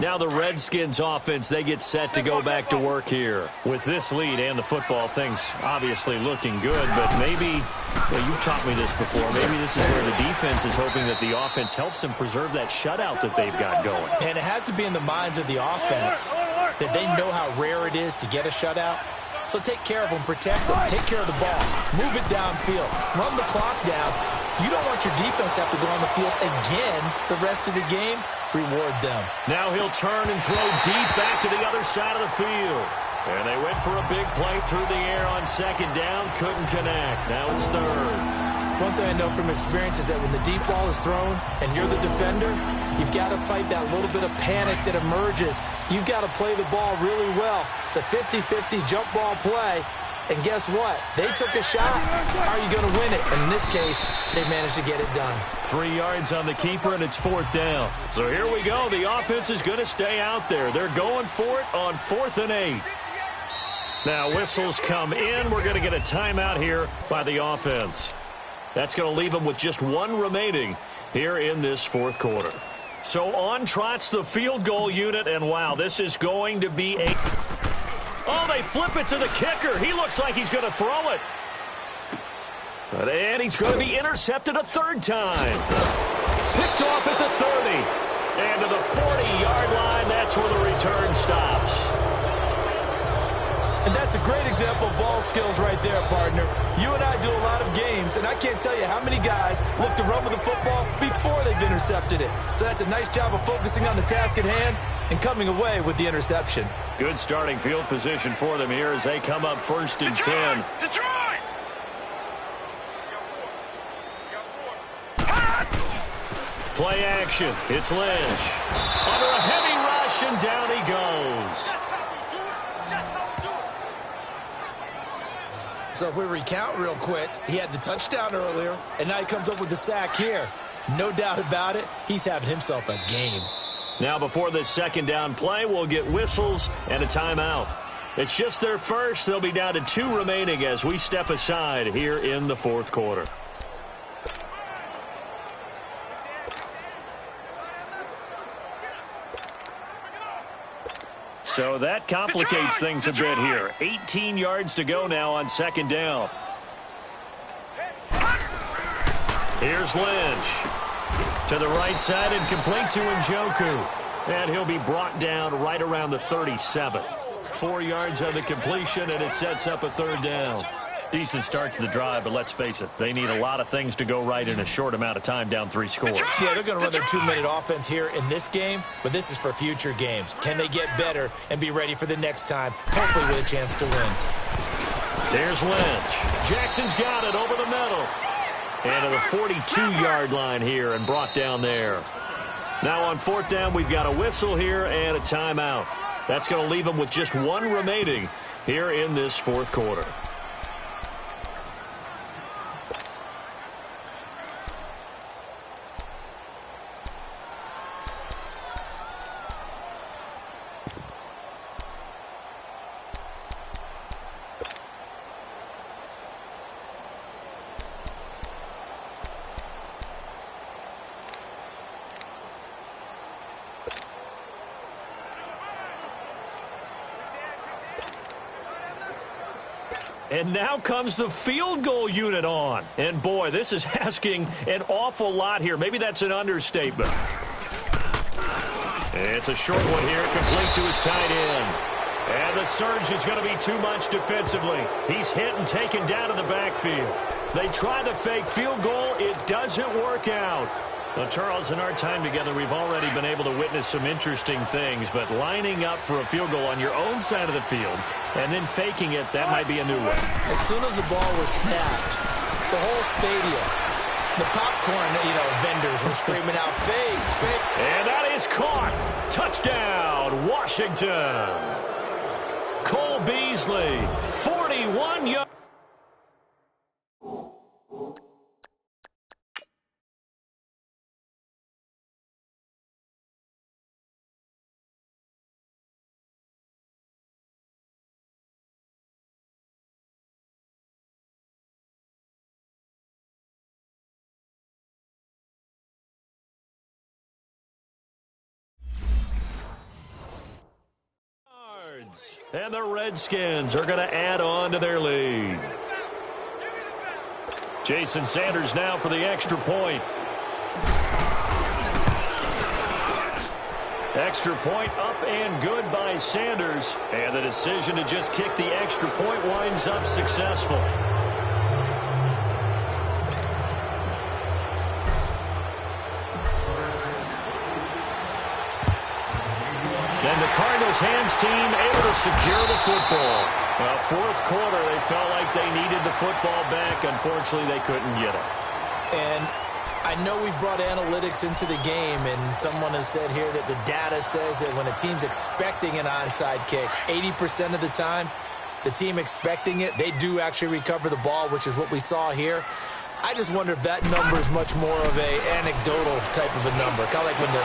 Now the Redskins offense, they get set to go back to work here. With this lead and the football, things obviously looking good, but maybe, well, you've taught me this before, maybe this is where the defense is hoping that the offense helps them preserve that shutout that they've got going. And it has to be in the minds of the offense that they know how rare it is to get a shutout. So take care of them, protect them, take care of the ball, move it downfield, run the clock down. You don't want your defense to have to go on the field again the rest of the game. Reward them. Now he'll turn and throw deep back to the other side of the field. And they went for a big play through the air on 2nd down. Couldn't connect. Now it's 3rd. One thing I know from experience is that when the deep ball is thrown and you're the defender, you've got to fight that little bit of panic that emerges. You've got to play the ball really well. It's a 50-50 jump ball play. And guess what? They took a shot. How are you going to win it? And in this case, they managed to get it done. 3 yards on the keeper, and it's 4th down. So here we go. The offense is going to stay out there. They're going for it on 4th and 8. Now whistles come in. We're going to get a timeout here by the offense. That's going to leave them with just 1 remaining here in this 4th quarter. So on trots the field goal unit, and wow, this is going to be a... Oh, they flip it to the kicker. He looks like he's going to throw it. And he's going to be intercepted a 3rd time. Picked off at the 30. And to the 40-yard line, that's where the return stops. And that's a great example of ball skills right there, partner. You and I do a lot of games, and I can't tell you how many guys look to run with the football before they've intercepted it. So that's a nice job of focusing on the task at hand and coming away with the interception. Good starting field position for them here as they come up 1st and 10. Detroit! Play action. It's Lynch. Under a heavy rush, and down he goes. So if we recount real quick, he had the touchdown earlier, and now he comes up with the sack here. No doubt about it, he's having himself a game. Now before this 2nd down play, we'll get whistles and a timeout. It's just their first. They'll be down to 2 remaining as we step aside here in the 4th quarter. So that complicates things a bit here. 18 yards to go now on 2nd down. Here's Lynch. To the right side and complete to Njoku. And he'll be brought down right around the 37. 4 yards on the completion, and it sets up a third down. Decent start to the drive, but let's face it, they need a lot of things to go right in a short amount of time, down 3 scores. Yeah, they're going to run their 2-minute offense here in this game, but this is for future games. Can they get better and be ready for the next time, hopefully with a chance to win? There's Lynch. Jackson's got it over the middle. And to the 42-yard line here and brought down there. Now on 4th down, we've got a whistle here and a timeout. That's going to leave them with just 1 remaining here in this 4th quarter. And now comes the field goal unit on. And, boy, this is asking an awful lot here. Maybe that's an understatement. It's a short one here, complete to his tight end. And the surge is going to be too much defensively. He's hit and taken down to the backfield. They try the fake field goal. It doesn't work out. Well, Charles, in our time together, we've already been able to witness some interesting things, but lining up for a field goal on your own side of the field and then faking it, that might be a new one. As soon as the ball was snapped, the whole stadium, the popcorn, vendors were screaming out, fake, fake. And that is caught. Touchdown, Washington. Cole Beasley, 41 yards. And the Redskins are going to add on to their lead. Jason Sanders now for the extra point. Extra point up and good by Sanders. And the decision to just kick the extra point winds up successful. And the Cardinals hands team able to secure the football. Well, 4th quarter, they felt like they needed the football back. Unfortunately, they couldn't get it. And I know we brought analytics into the game, and someone has said here that the data says that when a team's expecting an onside kick, 80% of the time, the team expecting it, they do actually recover the ball, which is what we saw here. I just wonder if that number is much more of a anecdotal type of a number. Kind of like when the...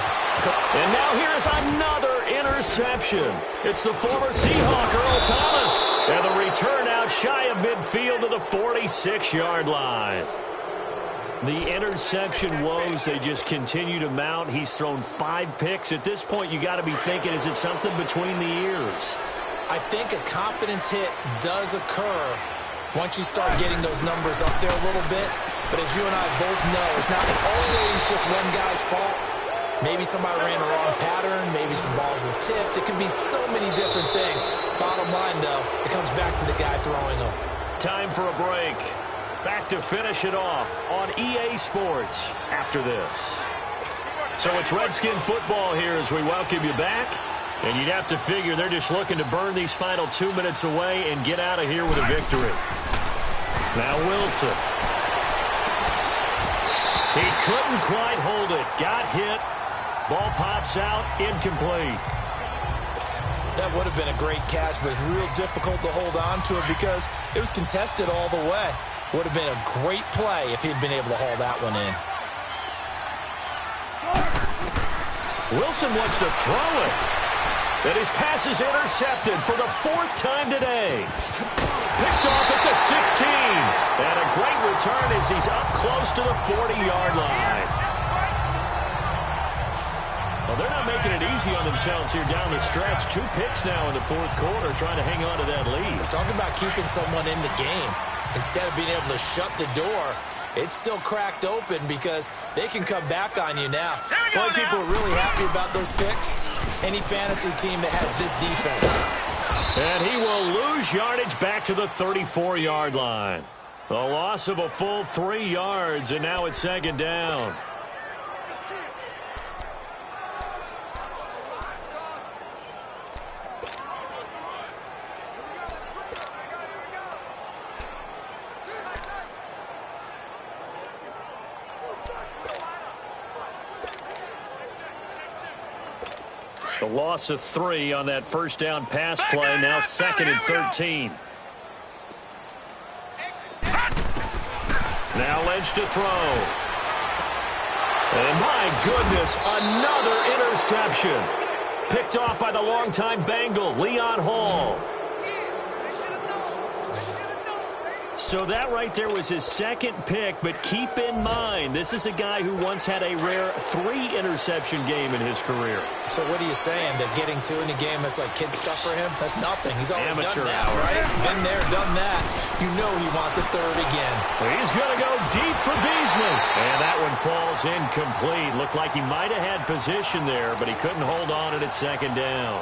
And now here's another interception. It's the former Seahawk, Earl Thomas. And the return out shy of midfield to the 46-yard line. The interception woes, they just continue to mount. He's thrown 5 picks. At this point, you got to be thinking, is it something between the ears? I think a confidence hit does occur once you start getting those numbers up there a little bit. But as you and I both know, it's not always just one guy's fault. Maybe somebody ran a wrong pattern. Maybe some balls were tipped. It could be so many different things. Bottom line, though, it comes back to the guy throwing them. Time for a break. Back to finish it off on EA Sports after this. So it's Redskin football here as we welcome you back. And you'd have to figure they're just looking to burn these final 2 minutes away and get out of here with a victory. Now Wilson. He couldn't quite hold it. Got hit. Ball pops out. Incomplete. That would have been a great catch, but it's real difficult to hold on to it because it was contested all the way. Would have been a great play if he'd been able to haul that one in. Wilson wants to throw it. And his pass is intercepted for the 4th time today. Picked off at the 16. And a great return as he's up close to the 40-yard line. Well, they're not making it easy on themselves here down the stretch. 2 picks now in the 4th quarter trying to hang on to that lead. Talk about keeping someone in the game. Instead of being able to shut the door, it's still cracked open because they can come back on you now. The only people are really happy about those picks, any fantasy team that has this defense. And he will lose yardage back to the 34-yard line. A loss of a full 3 yards, and now it's second down. The loss of 3 on that first down pass play, now second and 13. Now Lynch to throw. And my goodness, another interception. Picked off by the longtime Bengal, Leon Hall. So that right there was his second pick, but keep in mind, this is a guy who once had a rare 3-interception game in his career. So what are you saying, that getting 2 in a game is like kid stuff for him? That's nothing. He's already Amateur done that, hour. right? Been there, done that. You know he wants a third again. He's going to go deep for Beasley. And that one falls incomplete. Looked like he might have had position there, but he couldn't hold on it at second down.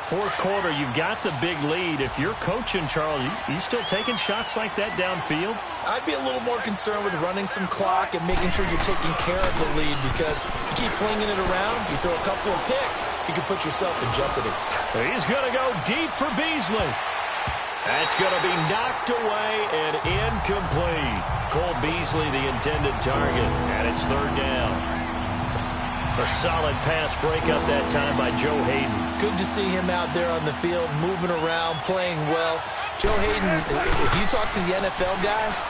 Fourth quarter, you've got the big lead. If you're coaching, Charles, you still taking shots like that downfield? I'd be a little more concerned with running some clock and making sure you're taking care of the lead, because you keep flinging it around, you throw a couple of picks, you can put yourself in jeopardy. He's going to go deep for Beasley. That's going to be knocked away and incomplete. Cole Beasley, the intended target, and it's third down. A solid pass breakup that time by Joe Hayden. Good to see him out there on the field, moving around, playing well. Joe Hayden, if you talk to the NFL guys,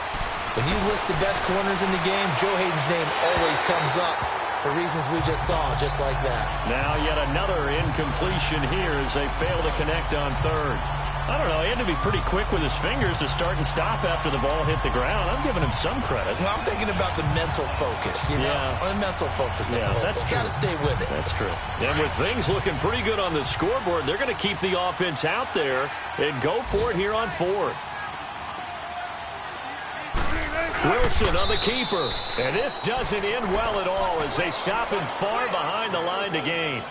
when you list the best corners in the game, Joe Hayden's name always comes up for reasons we just saw, just like that. Now yet another incompletion here as they fail to connect on third. I don't know, he had to be pretty quick with his fingers to start and stop after the ball hit the ground. I'm giving him some credit. Well, I'm thinking about the mental focus, you know? Yeah. Or the mental focus. Yeah, that's true. Got to stay with it. That's true. And with things looking pretty good on the scoreboard, they're going to keep the offense out there and go for it here on fourth. Wilson on the keeper. And this doesn't end well at all as they stop him far behind the line to gain.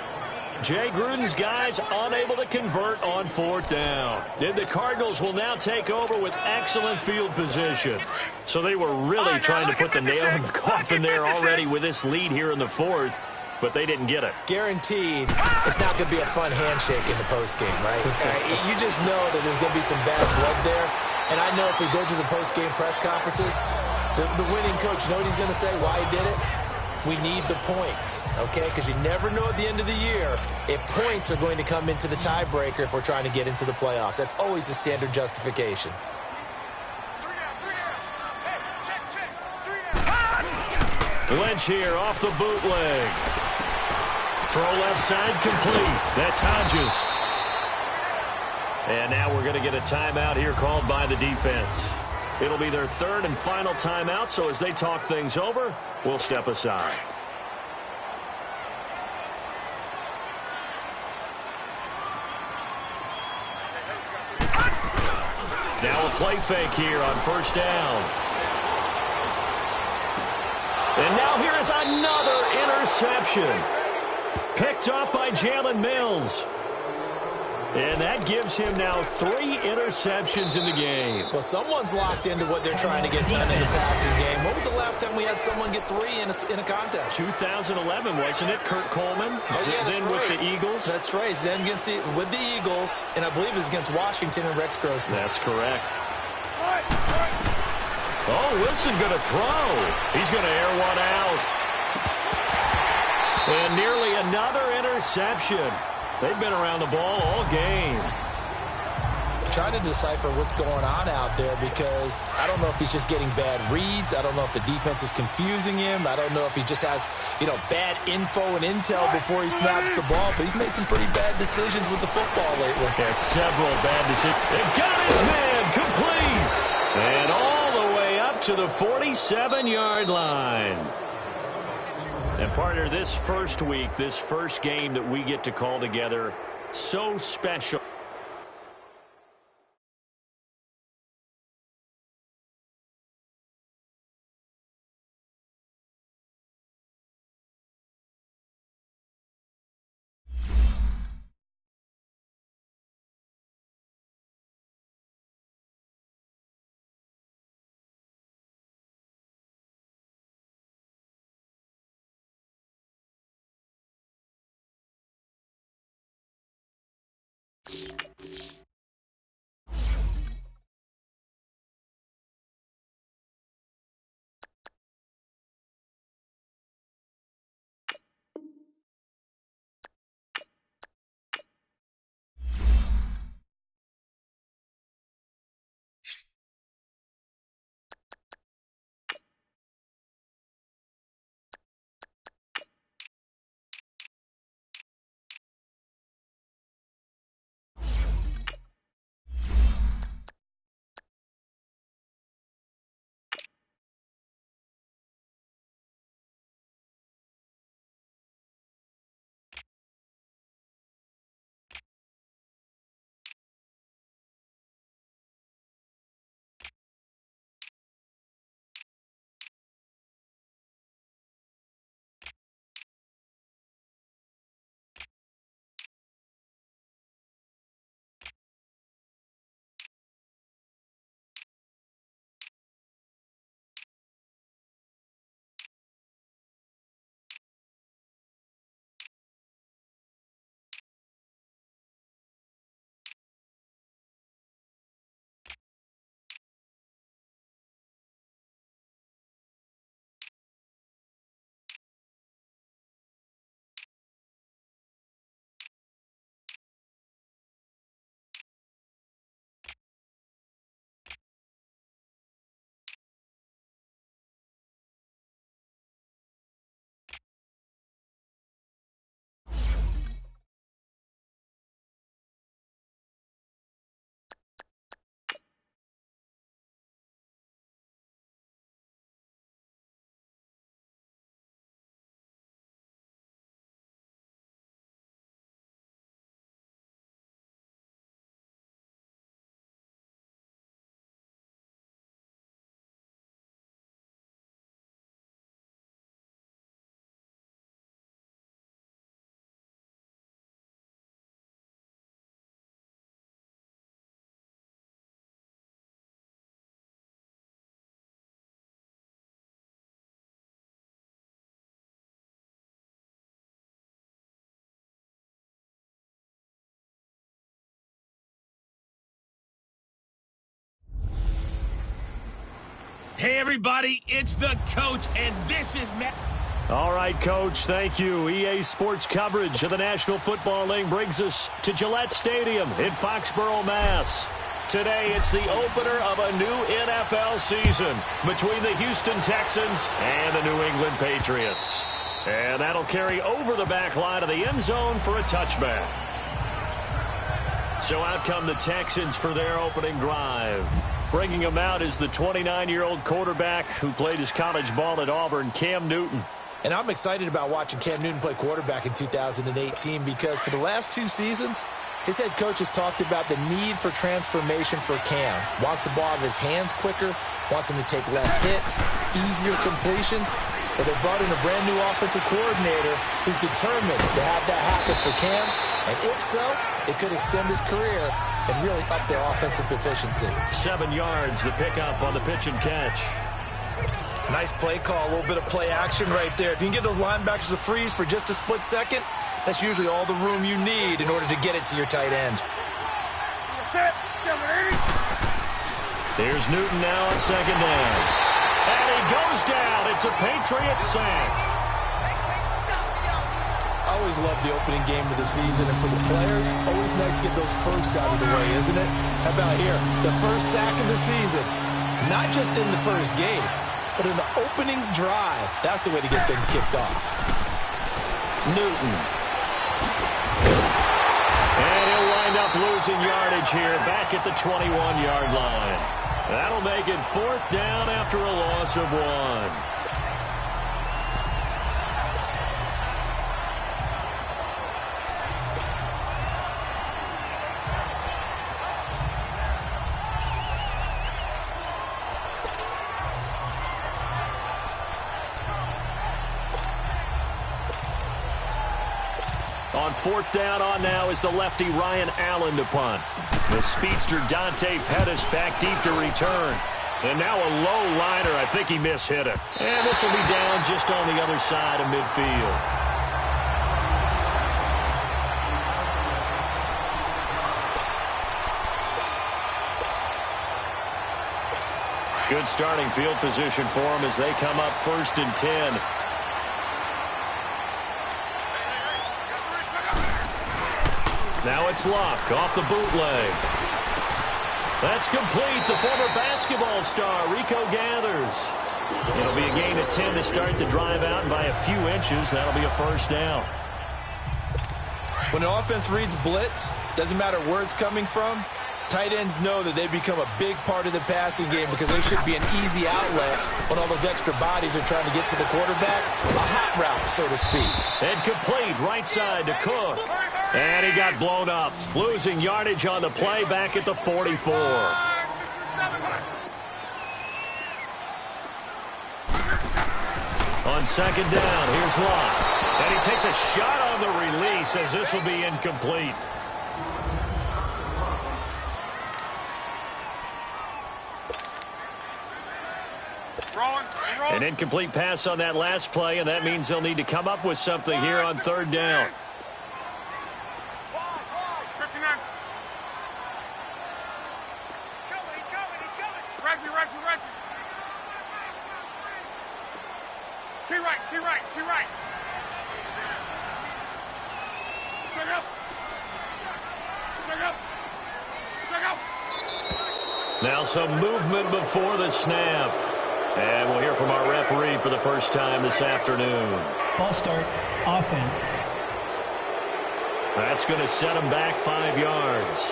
Jay Gruden's guys unable to convert on fourth down. And the Cardinals will now take over with excellent field position. So they were really trying to put the nail in the coffin there already with this lead here in the fourth, but they didn't get it. Guaranteed it's not going to be a fun handshake in the postgame, right? You just know that there's going to be some bad blood there. And I know if we go to the postgame press conferences, the winning coach, you know what he's going to say, why he did it? We need the points, okay? Because you never know at the end of the year if points are going to come into the tiebreaker if we're trying to get into the playoffs. That's always the standard justification. Lynch here off the bootleg. Throw left side complete. That's Hodges. And now we're going to get a timeout here called by the defense. It'll be their third and final timeout, so as they talk things over, we'll step aside. Now a play fake here on first down. And now here is another interception. Picked up by Jalen Mills. And that gives him now 3 interceptions in the game. Well, someone's locked into what they're trying to get done in the passing game. When was the last time we had someone get 3 in a contest? 2011, wasn't it? Kurt Coleman. Oh, yeah, that's then right. with the Eagles. That's right. Then with the Eagles, and I believe it was against Washington and Rex Grossman. That's correct. Oh, Wilson going to throw. He's going to air one out. And nearly another interception. They've been around the ball all game. I'm trying to decipher what's going on out there because I don't know if he's just getting bad reads. I don't know if the defense is confusing him. I don't know if he just has, bad info and intel before he snaps the ball. But he's made some pretty bad decisions with the football lately. Yeah, several bad decisions. And got his man complete. And all the way up to the 47-yard line. And partner, this first week, this first game that we get to call together, so special. Hey, everybody, it's the coach, and this is Matt. All right, Coach, thank you. EA Sports coverage of the National Football League brings us to Gillette Stadium in Foxborough, Mass. Today, it's the opener of a new NFL season between the Houston Texans and the New England Patriots. And that'll carry over the back line of the end zone for a touchback. So out come the Texans for their opening drive. Bringing him out is the 29-year-old quarterback who played his college ball at Auburn, Cam Newton. And I'm excited about watching Cam Newton play quarterback in 2018 because for the last 2 seasons, his head coach has talked about the need for transformation for Cam. Wants the ball out of his hands quicker, wants him to take less hits, easier completions. But they brought in a brand new offensive coordinator who's determined to have that happen for Cam. And if so, it could extend his career and really up their offensive efficiency. 7 yards, the pickup on the pitch and catch. Nice play call, a little bit of play action right there. If you can get those linebackers to freeze for just a split second, that's usually all the room you need in order to get it to your tight end. Here's Newton now on second down. And he goes down. It's a Patriots sack. I always love the opening game of the season, and for the players, always nice to get those firsts out of the way, isn't it? How about here? The first sack of the season. Not just in the first game, but in the opening drive. That's the way to get things kicked off. Newton. And he'll wind up losing yardage here back at the 21-yard line. That'll make it 4th down after a loss of 1. On 4th down on now is the lefty Ryan Allen to punt. The speedster Dante Pettis back deep to return. And now a low liner. I think he mishit it. And this will be down just on the other side of midfield. Good starting field position for him as they come up 1st and 10. Now it's Luck off the bootleg. That's complete. The former basketball star, Rico Gathers. It'll be a gain of 10 to start the drive out, and by a few inches, that'll be a 1st down. When the offense reads blitz, doesn't matter where it's coming from, tight ends know that they become a big part of the passing game because they should be an easy outlet when all those extra bodies are trying to get to the quarterback. A hot route, so to speak. And complete right side to Cook. And he got blown up, losing yardage on the play back at the 44. On 2nd down, here's Luck. And he takes a shot on the release as this will be incomplete. An incomplete pass on that last play, and that means they'll need to come up with something here on 3rd down. Now some movement before the snap. And we'll hear from our referee for the first time this afternoon. False start, offense. That's going to set him back 5 yards.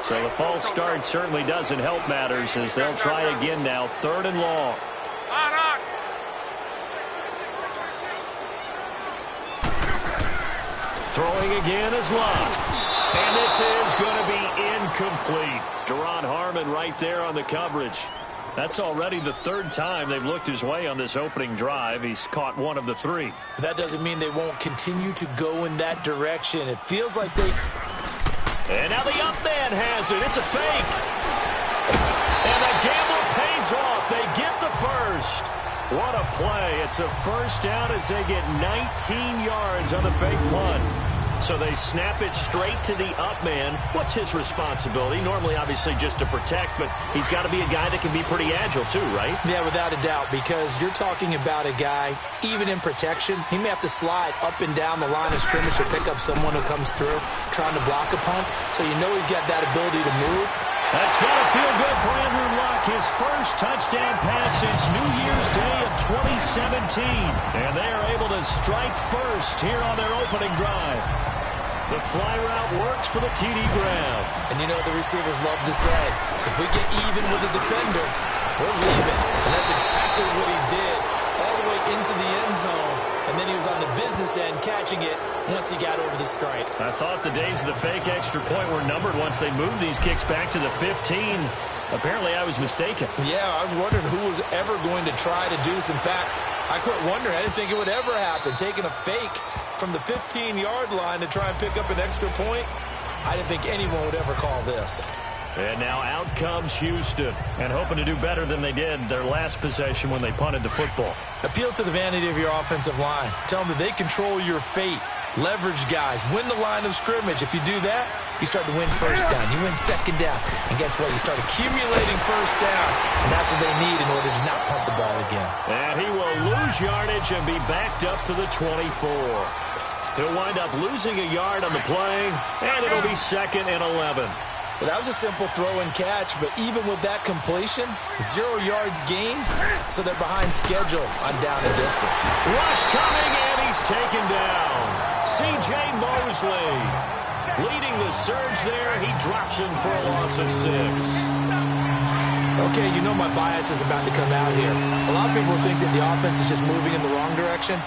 So the false start certainly doesn't help matters as they'll try again now. 3rd and long. Throwing again is Luck. And this is going to be incomplete. Deron Harmon right there on the coverage. That's already the 3rd time they've looked his way on this opening drive. He's caught 1 of the 3. But that doesn't mean they won't continue to go in that direction. It feels like they... And now the up man has it. It's a fake. And the gamble pays off. They get the 1st. What a play. It's a 1st down as they get 19 yards on the fake punt. So they snap it straight to the up man. What's his responsibility? Normally, obviously, just to protect, but he's got to be a guy that can be pretty agile too, right? Yeah, without a doubt, because you're talking about a guy, even in protection, he may have to slide up and down the line of scrimmage to pick up someone who comes through trying to block a punt. So you know he's got that ability to move. That's got to feel good for Andrew Luck. His first touchdown pass since New Year's Day of 2017. And they are able to strike first here on their opening drive. The fly route works for the TD grab. And you know the receivers love to say, if we get even with the defender, we're leaving. And that's exactly what he did, all the way into the end zone. And then he was on the business end catching it once he got over the stripe. I thought the days of the fake extra point were numbered once they moved these kicks back to the 15. Apparently, I was mistaken. Yeah, I was wondering who was ever going to try to do this. In fact, I quit wondering. I didn't think it would ever happen. Taking a fake from the 15-yard line to try and pick up an extra point, I didn't think anyone would ever call this. And now out comes Houston, and hoping to do better than they did their last possession when they punted the football. Appeal to the vanity of your offensive line. Tell them that they control your fate. Leverage guys. Win the line of scrimmage. If you do that, you start to win first down. You win second down. And guess what? You start accumulating first downs. And that's what they need in order to not punt the ball again. And he will lose yardage and be backed up to the 24. He'll wind up losing a yard on the play, and it'll be 2nd and 11. Well, that was a simple throw and catch, but even with that completion, 0 yards gained, so they're behind schedule on down and distance. Rush coming, and he's taken down. C.J. Mosley leading the surge there. He drops him for a loss of 6. Okay, you know my bias is about to come out here. A lot of people think that the offense is just moving in the wrong direction.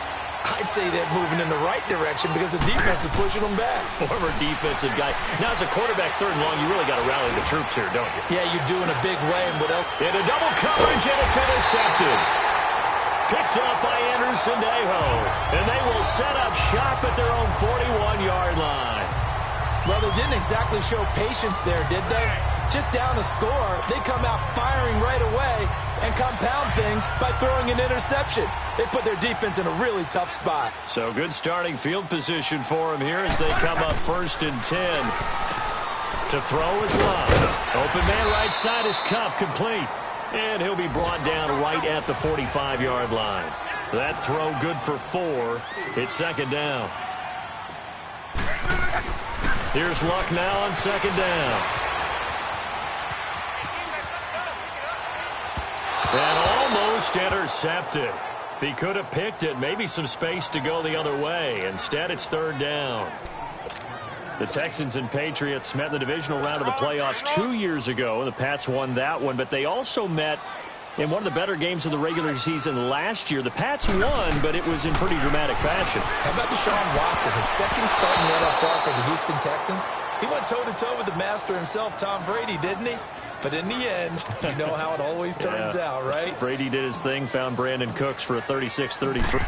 I'd say they're moving in the right direction because the defense is pushing them back. Former defensive guy. Now, as a quarterback, 3rd and long, you really got to rally the troops here, don't you? Yeah, you do in a big way. And what else? Into double coverage, and it's intercepted. Picked up by Anderson Dejo. And they will set up shop at their own 41-yard line. Well, they didn't exactly show patience there, did they? Just down a score, they come out firing right away and compound things by throwing an interception. They put their defense in a really tough spot. So good starting field position for him here as they come up 1st and 10. To throw is Love. Open man right side is Cup, complete. And he'll be brought down right at the 45-yard line. That throw good for 4. It's 2nd down. Here's Luck now on 2nd down. And almost intercepted. If he could have picked it, maybe some space to go the other way. Instead, it's 3rd down. The Texans and Patriots met in the divisional round of the playoffs 2 years ago. The Pats won that one, but they also met in one of the better games of the regular season last year. The Pats won, but it was in pretty dramatic fashion. How about Deshaun Watson, his 2nd start in the NFL for the Houston Texans? He went toe-to-toe with the master himself, Tom Brady, didn't he? But in the end, you know how it always turns out, right? Brady did his thing, found Brandon Cooks for a 36-33.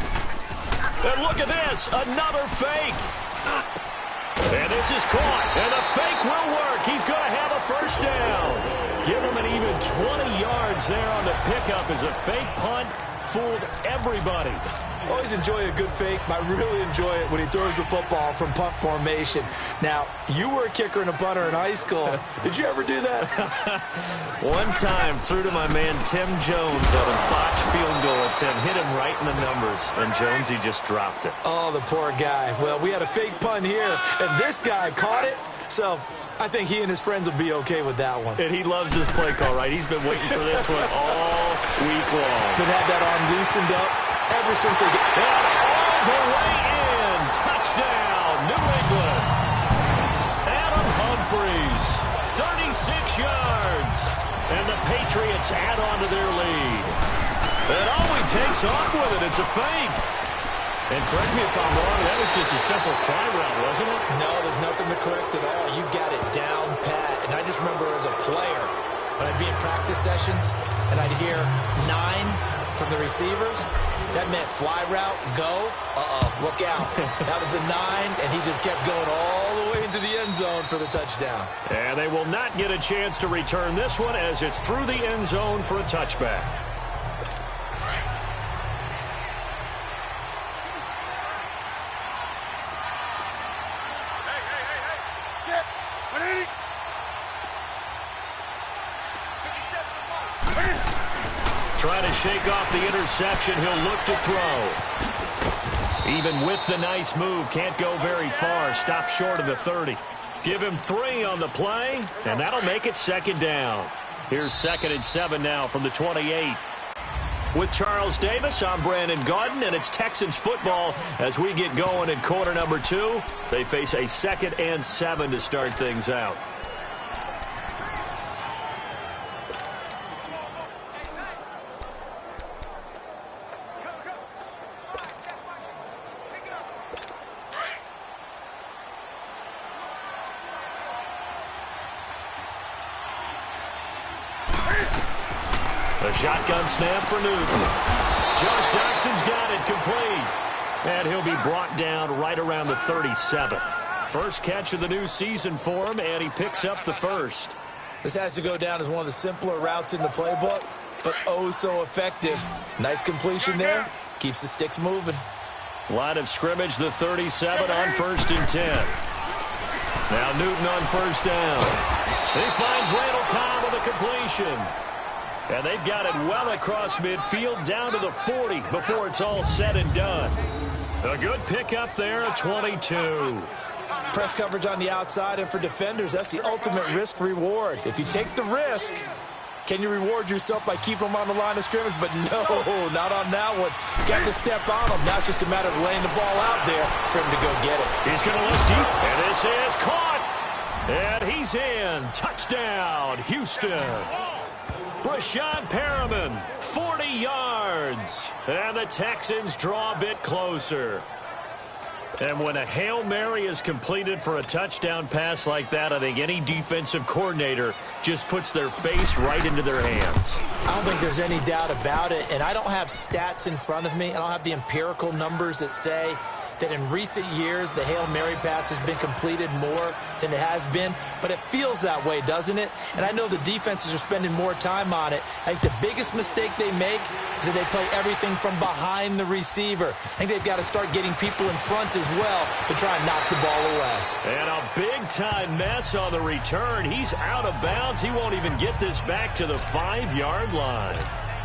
And look at this, another fake. And this is caught, and the fake will work. He's going to have a 1st down. Give him an even 20 yards there on the pickup as a fake punt fooled everybody. Always enjoy a good fake, but I really enjoy it when he throws the football from punt formation. Now, you were a kicker and a punter in high school. Did you ever do that? One time, threw to my man Tim Jones on a botched field goal attempt. Hit him right in the numbers, and Jonesy just dropped it. Oh, the poor guy. Well, we had a fake punt here, and this guy caught it, so I think he and his friends will be okay with that one. And he loves this play call, right? He's been waiting for this one all week long. Been had that arm loosened up ever since they get... And all the way in. Touchdown, New England. Adam Humphries, 36 yards. And the Patriots add on to their lead. And oh, he takes off with it. It's a fake. And correct me if I'm wrong, that was just a simple fly route, wasn't it? No, there's nothing to correct at all. You've got it down pat. And I just remember as a player, when I'd be in practice sessions, and I'd hear 9 from the receivers, that meant fly route, go, look out. That was the 9, and he just kept going all the way into the end zone for the touchdown. And they will not get a chance to return this one as it's through the end zone for a touchback. trying to shake off the interception. He'll look to throw. Even with the nice move, can't go very far. Stop short of the 30. Give him 3 on the play, and that'll make it second down. Here's 2nd and 7 now from the 28. With Charles Davis, I'm Brandon Gaudin, and it's Texans football as we get going in quarter number 2. They face a 2nd and 7 to start things out. A shotgun snap for Newton. Josh Doxson's got it complete. And he'll be brought down right around the 37. First catch of the new season for him, and he picks up the first. This has to go down as one of the simpler routes in the playbook, but oh so effective. Nice completion there. Keeps the sticks moving. Line of scrimmage, the 37 on 1st and 10. Now Newton on first down. He finds Randall Cobb with a completion. And they've got it well across midfield down to the 40 before it's all said and done. A good pickup there, 22. Press coverage on the outside, and for defenders, that's the ultimate risk-reward. If you take the risk, can you reward yourself by keeping them on the line of scrimmage? But no, not on that one. Got to step on them. Now it's just a matter of laying the ball out there for him to go get it. He's going to look deep, and this is caught. And he's in. Touchdown, Houston. Brashad Perriman, 40 yards. And the Texans draw a bit closer. And when a Hail Mary is completed for a touchdown pass like that, I think any defensive coordinator just puts their face right into their hands. I don't think there's any doubt about it. And I don't have stats in front of me. I don't have the empirical numbers that say that in recent years the Hail Mary pass has been completed more than it has been, but it feels that way, doesn't it? And I know the defenses are spending more time on it. I think the biggest mistake they make is that they play everything from behind the receiver. I think they've got to start getting people in front as well to try and knock the ball away. And a big-time mess on the return. He's out of bounds. He won't even get this back to the 5-yard line.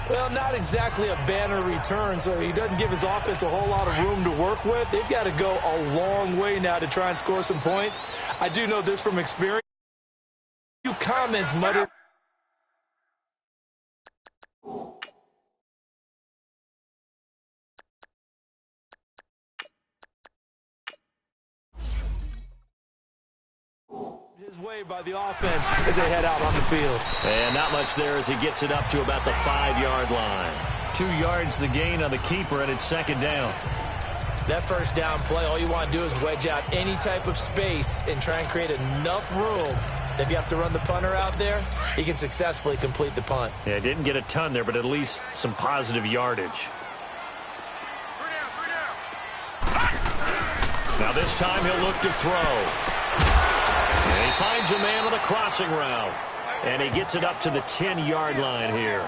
Well, not exactly a banner return, so he doesn't give his offense a whole lot of room to work with. They've got to go a long way now to try and score some points. I do know this from experience. A few comments muttered. His way by the offense as they head out on the field. And not much there as he gets it up to about the 5-yard line. 2 yards the gain on the keeper, and it's second down. That first down play, all you want to do is wedge out any type of space and try and create enough room that if you have to run the punter out there, he can successfully complete the punt. Yeah, didn't get a ton there, but at least some positive yardage. Now this time he'll look to throw. And he finds a man on the crossing route. And he gets it up to the 10-yard line here.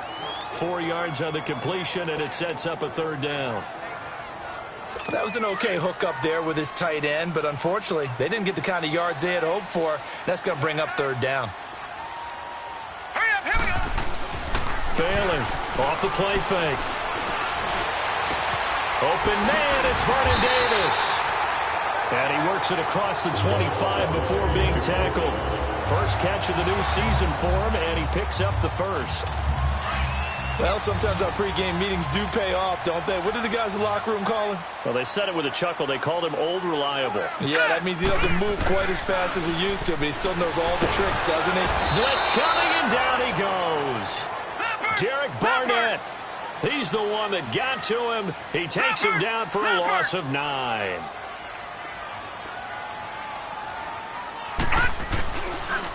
4 yards on the completion, and it sets up a third down. That was an okay hook up there with his tight end, but unfortunately, they didn't get the kind of yards they had hoped for. That's going to bring up third down. Hurry up, here we go. Bailey off the play fake. Open man, it's Vernon Davis. And he works it across the 25 before being tackled. First catch of the new season for him, and he picks up the first. Well, sometimes our pregame meetings do pay off, don't they? What do the guys in the locker room call him? Well, they said it with a chuckle. They called him Old Reliable. Yeah, that means he doesn't move quite as fast as he used to, but he still knows all the tricks, doesn't he? Blitz coming, and down he goes. Derek Barnett. He's the one that got to him. He takes him down for a loss of 9.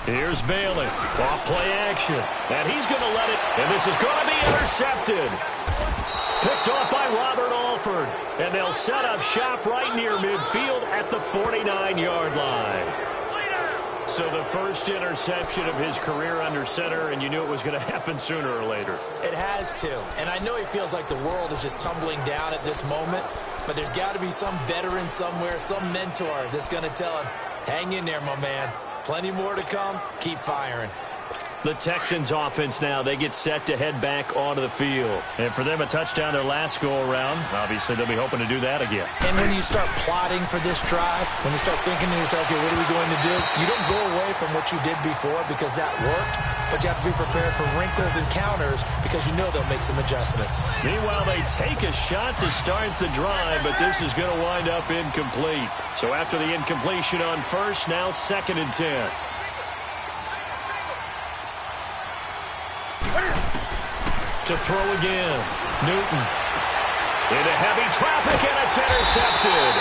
Here's Bailey, off play action, and he's going to let it, and this is going to be intercepted. Picked off by Robert Alford, and they'll set up shop right near midfield at the 49-yard line. So the first interception of his career under center, and you knew it was going to happen sooner or later. It has to, and I know he feels like the world is just tumbling down at this moment, but there's got to be some veteran somewhere, some mentor that's going to tell him, hang in there, my man. Plenty more to come. Keep firing. The Texans offense now, they get set to head back onto the field. And for them, a touchdown their last go-around. Obviously, they'll be hoping to do that again. And when you start plotting for this drive, when you start thinking to yourself, okay, what are we going to do? You don't go away from what you did before because that worked, but you have to be prepared for wrinkles and counters because you know they'll make some adjustments. Meanwhile, they take a shot to start the drive, but this is going to wind up incomplete. So after the incompletion on first, now 2nd and 10. To throw again. Newton. Into heavy traffic, and it's intercepted.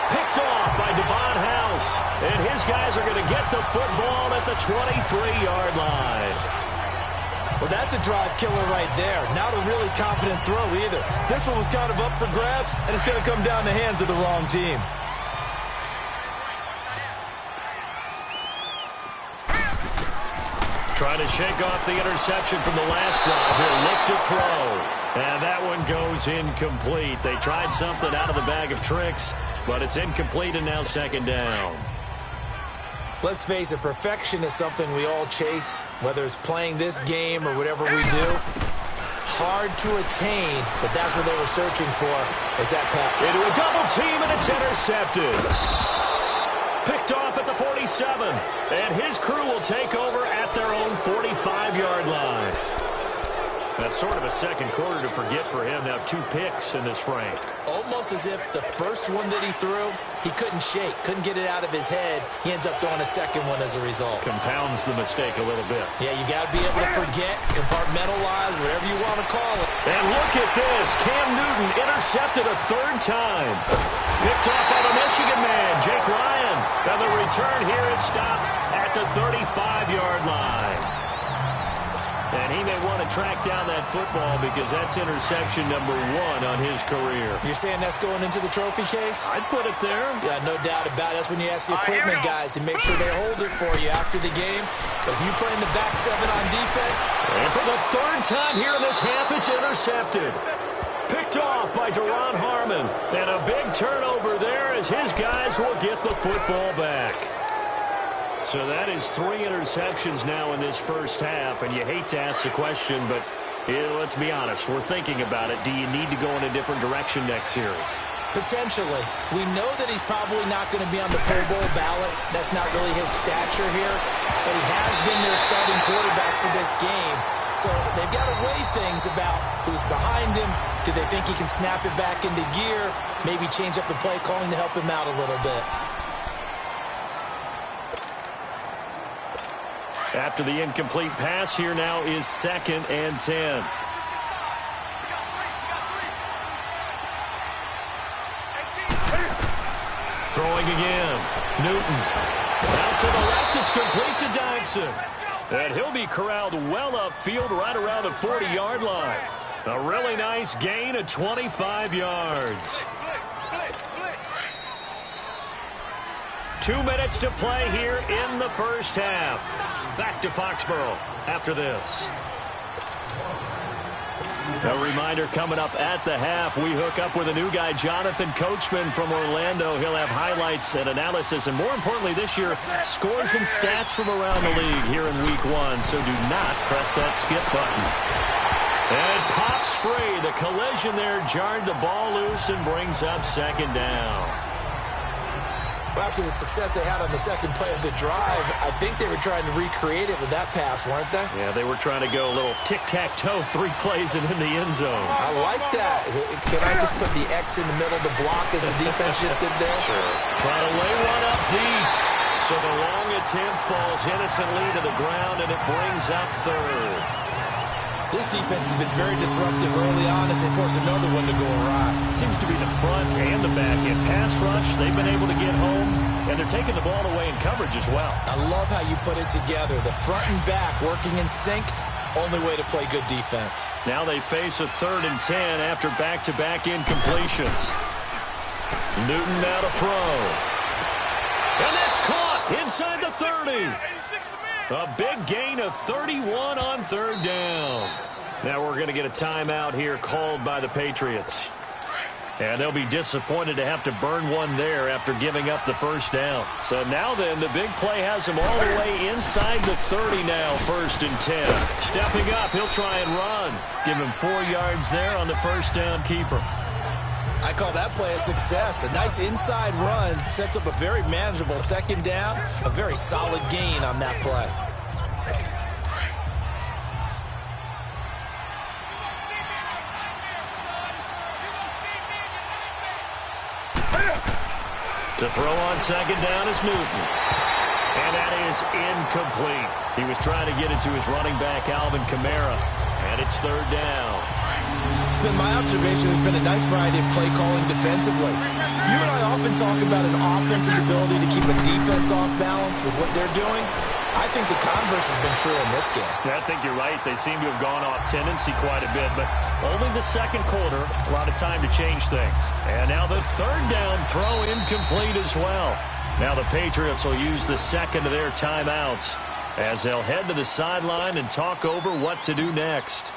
Picked off by Devon House. And his guys are going to get the football at the 23-yard line. Well, that's a drive killer right there. Not a really confident throw either. This one was kind of up for grabs, and it's going to come down the hands of the wrong team. Trying to shake off the interception from the last drive here. Look to throw. And that one goes incomplete. They tried something out of the bag of tricks, but it's incomplete and now 2nd down. Let's face it, perfection is something we all chase, whether it's playing this game or whatever we do. Hard to attain, but that's what they were searching for, is that pass. Into a double team, and it's intercepted. Picked off at the 47, and his crew will take over at their own 45-yard line. That's sort of a second quarter to forget for him. Now 2 picks in this frame. Almost as if the first one that he threw, he couldn't shake, couldn't get it out of his head. He ends up throwing a second one as a result. Compounds the mistake a little bit. Yeah, you got to be able to forget, compartmentalize, whatever you want to call it. And look at this. Cam Newton intercepted a 3rd time. Picked off by the Michigan man, Jake Ryan. And the return here is stopped at the 35-yard line. And he may want to track down that football because that's interception number 1 on his career. You're saying that's going into the trophy case? I'd put it there. Yeah, no doubt about it. That's when you ask the equipment guys to make sure they hold it for you after the game. But if you play in the back 7 on defense. And for the 3rd time here in this half, it's intercepted. Picked off by Deron Harmon. And a big turnover there as his guys will get the football back. So that is 3 interceptions now in this first half, and you hate to ask the question, but let's be honest, we're thinking about it. Do you need to go in a different direction next series? Potentially. We know that he's probably not going to be on the Pro Bowl ballot. That's not really his stature here, but he has been their starting quarterback for this game. So they've got to weigh things about who's behind him. Do they think he can snap it back into gear? Maybe change up the play calling to help him out a little bit. After the incomplete pass, here now is 2nd and 10. Throwing again. Newton. Out to the left, it's complete to Dodson. And he'll be corralled well upfield right around the 40-yard line. A really nice gain of 25 yards. 2 minutes to play here in the first half. Back to Foxborough after this. A reminder coming up at the half, we hook up with a new guy, Jonathan Coachman from Orlando. He'll have highlights and analysis, and more importantly this year, scores and stats from around the league here in Week 1. So do not press that skip button. And it pops free. The collision there jarred the ball loose and brings up 2nd down. After the success they had on the second play of the drive, I think they were trying to recreate it with that pass, weren't they? Yeah, they were trying to go a little tic-tac-toe, 3 plays and in the end zone. I like that. Can I just put the X in the middle to block as the defense just did there? Sure. Trying to lay one up deep. So the long attempt falls innocently to the ground, and it brings up 3rd. This defense has been very disruptive early on as they force another one to go awry. Seems to be the front and the back end. Pass rush, they've been able to get home, and they're taking the ball away in coverage as well. I love how you put it together. The front and back working in sync, only way to play good defense. Now they face a 3rd and 10 after back-to-back incompletions. Newton now to throw. And that's caught inside the 30. A big gain of 31 on 3rd down. Now we're going to get a timeout here called by the Patriots. And they'll be disappointed to have to burn one there after giving up the first down. So now then, the big play has him all the way inside the 30 now, 1st and 10. Stepping up, he'll try and run. Give him 4 yards there on the first down keeper. I call that play a success. A nice inside run sets up a very manageable 2nd down. A very solid gain on that play. To throw on 2nd down is Newton. And that is incomplete. He was trying to get it to his running back, Alvin Kamara. And it's 3rd down. It's been my observation there's been a nice variety of play calling defensively. You and I often talk about an offense's ability to keep a defense off balance with what they're doing. I think the converse has been true in this game. Yeah, I think you're right. They seem to have gone off tendency quite a bit, but only the 2nd quarter, a lot of time to change things. And now the 3rd down throw incomplete as well. Now the Patriots will use the 2nd of their timeouts as they'll head to the sideline and talk over what to do next.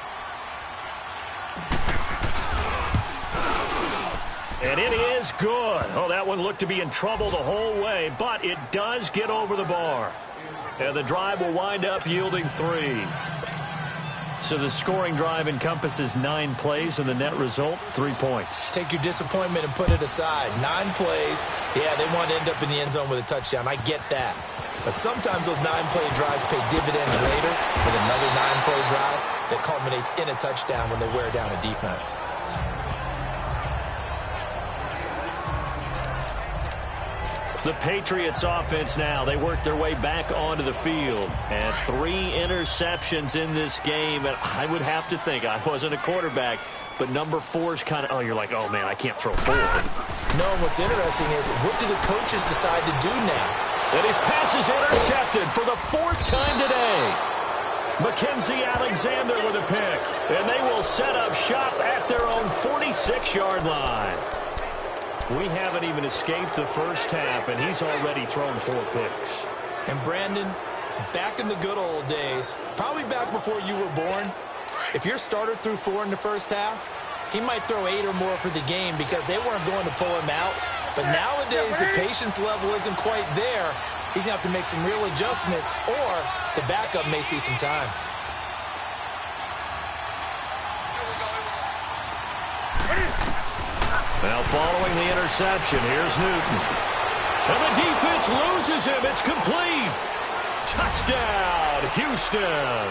And it is good. Oh, that one looked to be in trouble the whole way, but it does get over the bar. And the drive will wind up yielding 3. So the scoring drive encompasses 9 plays, and the net result, 3 points. Take your disappointment and put it aside. 9 plays. Yeah, they want to end up in the end zone with a touchdown. I get that. But sometimes those 9-play drives pay dividends later with another 9-play drive that culminates in a touchdown when they wear down a defense. The Patriots offense now, they work their way back onto the field. And 3 interceptions in this game. And I would have to think, I wasn't a quarterback, but number 4 is kind of, oh, you're like, oh, man, I can't throw 4. No, what's interesting is what do the coaches decide to do now? And his pass is intercepted for the 4th time today. Mackenzie Alexander with a pick. And they will set up shop at their own 46-yard line. We haven't even escaped the first half, and he's already thrown 4 picks. And Brandon, back in the good old days, probably back before you were born, if your starter threw 4 in the first half, he might throw 8 or more for the game because they weren't going to pull him out. But nowadays, the patience level isn't quite there. He's going to have to make some real adjustments, or the backup may see some time. Now following the interception, here's Newton. And the defense loses him. It's complete. Touchdown, Houston.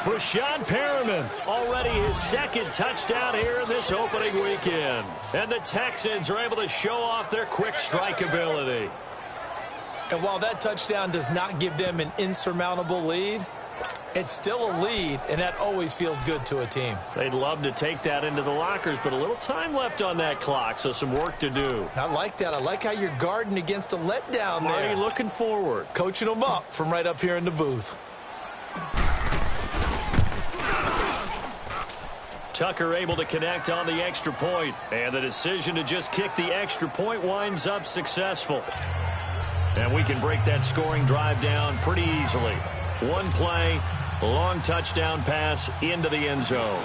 Rashad Perriman, already his 2nd touchdown here in this opening weekend. And the Texans are able to show off their quick strike ability. And while that touchdown does not give them an insurmountable lead, it's still a lead, and that always feels good to a team. They'd love to take that into the lockers, but a little time left on that clock, so some work to do. I like that. I like how you're guarding against a letdown there. Already looking forward. Coaching them up from right up here in the booth. Tucker able to connect on the extra point, and the decision to just kick the extra point winds up successful. And we can break that scoring drive down pretty easily. 1 play, long touchdown pass into the end zone.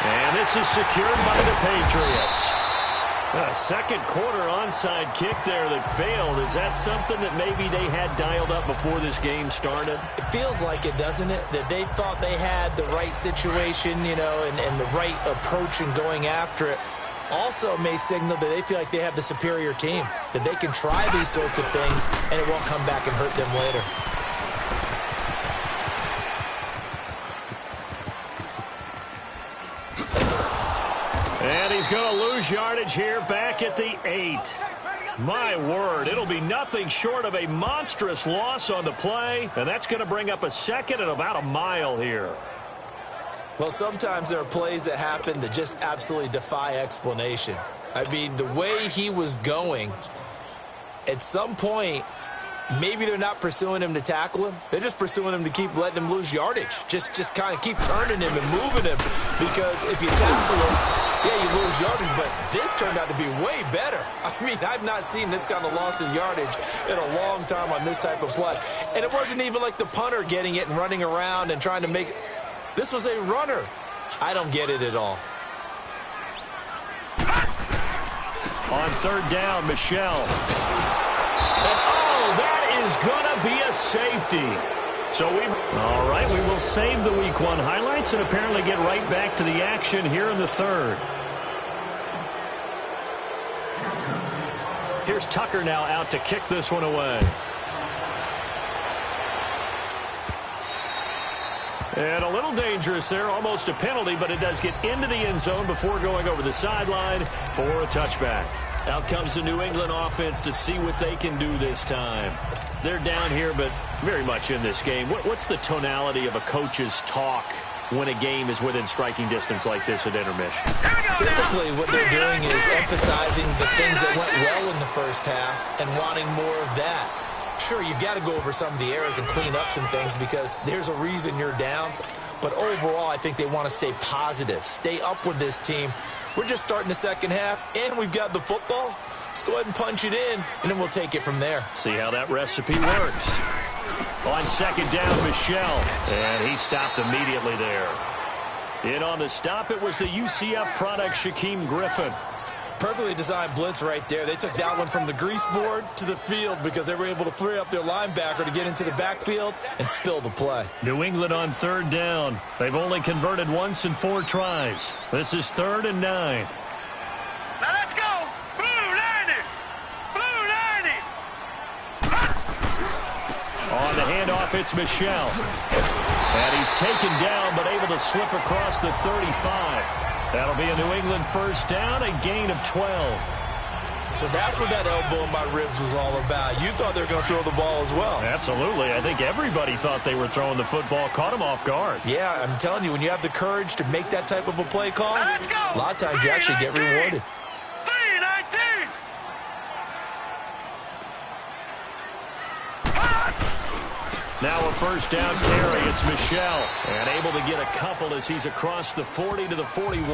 And this is secured by the Patriots. A 2nd quarter onside kick there that failed. Is that something that maybe they had dialed up before this game started? It feels like it, doesn't it? That they thought they had the right situation, you know, and the right approach in going after it. Also may signal that they feel like they have the superior team, that they can try these sorts of things and it won't come back and hurt them later. And he's going to lose yardage here back at the 8. My word, it'll be nothing short of a monstrous loss on the play, and that's going to bring up a 2nd and about a mile here. Well, sometimes there are plays that happen that just absolutely defy explanation. I mean, the way he was going, at some point, maybe they're not pursuing him to tackle him. They're just pursuing him to keep letting him lose yardage. Just kind of keep turning him and moving him. Because if you tackle him, yeah, you lose yardage, but this turned out to be way better. I mean, I've not seen this kind of loss of yardage in a long time on this type of play. And it wasn't even like the punter getting it and running around and trying to make it. This was a runner I don't get it at all. On third down, Michel. And oh, that is going to be a safety. So all right, we will save the Week 1 highlights and apparently get right back to the action here in the third. Here's Tucker now out to kick this one away. And a little dangerous there, almost a penalty, but it does get into the end zone before going over the sideline for a touchback. Out comes the New England offense to see what they can do this time. They're down here, but very much in this game. What's the tonality of a coach's talk when a game is within striking distance like this at intermission? Typically, what they're doing is emphasizing the things that went well in the first half and wanting more of that. Sure, you've got to go over some of the errors and clean up some things because there's a reason you're down. But overall, I think they want to stay positive, stay up with this team. We're just starting the second half, and we've got the football. Let's go ahead and punch it in, and then we'll take it from there. See how that recipe works. On second down, Michel, and he stopped immediately there. In on the stop, it was the UCF product, Shaquem Griffin. Perfectly designed blitz right there. They took that one from the grease board to the field because they were able to free up their linebacker to get into the backfield and spill the play. New England on third down. They've only converted once in 4 tries. This is 3rd and 9. Now let's go. Blue 90. Blue 90. On the handoff, it's Michel. And he's taken down but able to slip across the 35. That'll be a New England first down, a gain of 12. So that's what that elbow in my ribs was all about. You thought they were going to throw the ball as well. Absolutely. I think everybody thought they were throwing the football, caught him off guard. Yeah, I'm telling you, when you have the courage to make that type of a play call, Let's go. a lot of times you actually get rewarded. 319. Now a first down carry. It's Michel. And able to get a couple as he's across the 40 to the 41.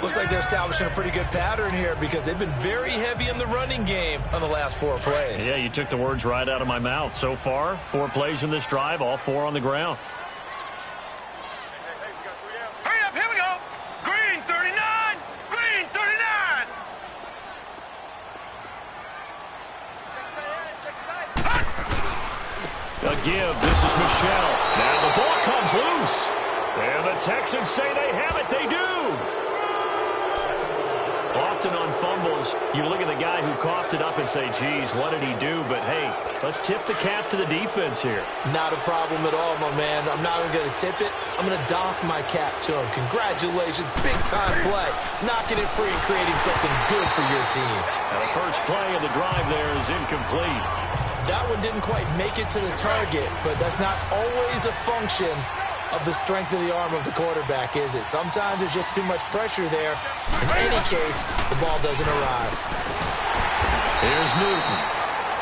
Looks like they're establishing a pretty good pattern here because they've been very heavy in the running game on the last 4 plays. Yeah, you took the words right out of my mouth. So far, 4 plays in this drive, all 4 on the ground. Hurry up, here we go. Green 39. Green 39. A give. This is Michel. Now the ball comes loose. And the Texans say they have it. They do. Often on fumbles, you look at the guy who coughed it up and say, geez, what did he do? But, hey, let's tip the cap to the defense here. Not a problem at all, my man. I'm not even going to tip it. I'm going to doff my cap to him. Congratulations. Big-time play. Knocking it free and creating something good for your team. Now the first play of the drive there is incomplete. That one didn't quite make it to the target, but that's not always a function of the strength of the arm of the quarterback, is it? Sometimes there's just too much pressure there. In any case, the ball doesn't arrive. Here's Newton.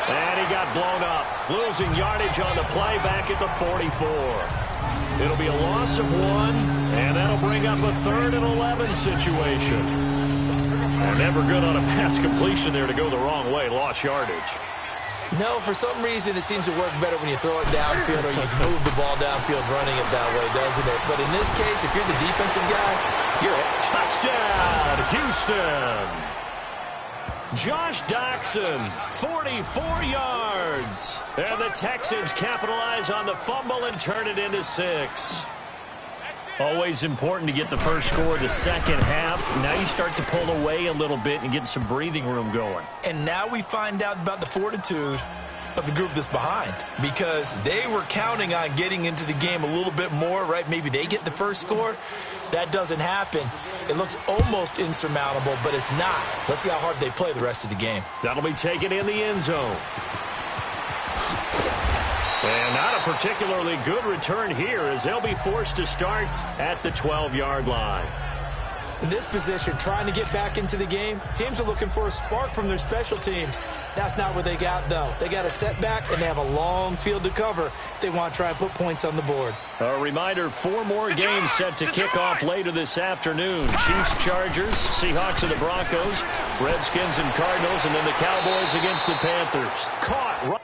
And he got blown up. Losing yardage on the play back at the 44. It'll be a loss of 1, and that'll bring up a 3rd and 11 situation. And never good on a pass completion there to go the wrong way. Lost yardage. No, for some reason it seems to work better when you throw it downfield or you move the ball downfield running it that way, doesn't it? But in this case, if you're the defensive guys, you're a touchdown, Houston. Josh Doxson, 44 yards. And the Texans capitalize on the fumble and turn it into 6. Always important to get the first score of the second half. Now you start to pull away a little bit and get some breathing room going. And now we find out about the fortitude of the group that's behind because they were counting on getting into the game a little bit more, right? Maybe they get the first score. That doesn't happen. It looks almost insurmountable, but it's not. Let's see how hard they play the rest of the game. That'll be taken in the end zone. And not a particularly good return here as they'll be forced to start at the 12-yard line. In this position, trying to get back into the game, teams are looking for a spark from their special teams. That's not what they got, though. They got a setback, and they have a long field to cover if they want to try and put points on the board. A reminder, 4 more games set to kick off later this afternoon. Chiefs, Chargers, Seahawks and the Broncos, Redskins and Cardinals, and then the Cowboys against the Panthers. Caught right.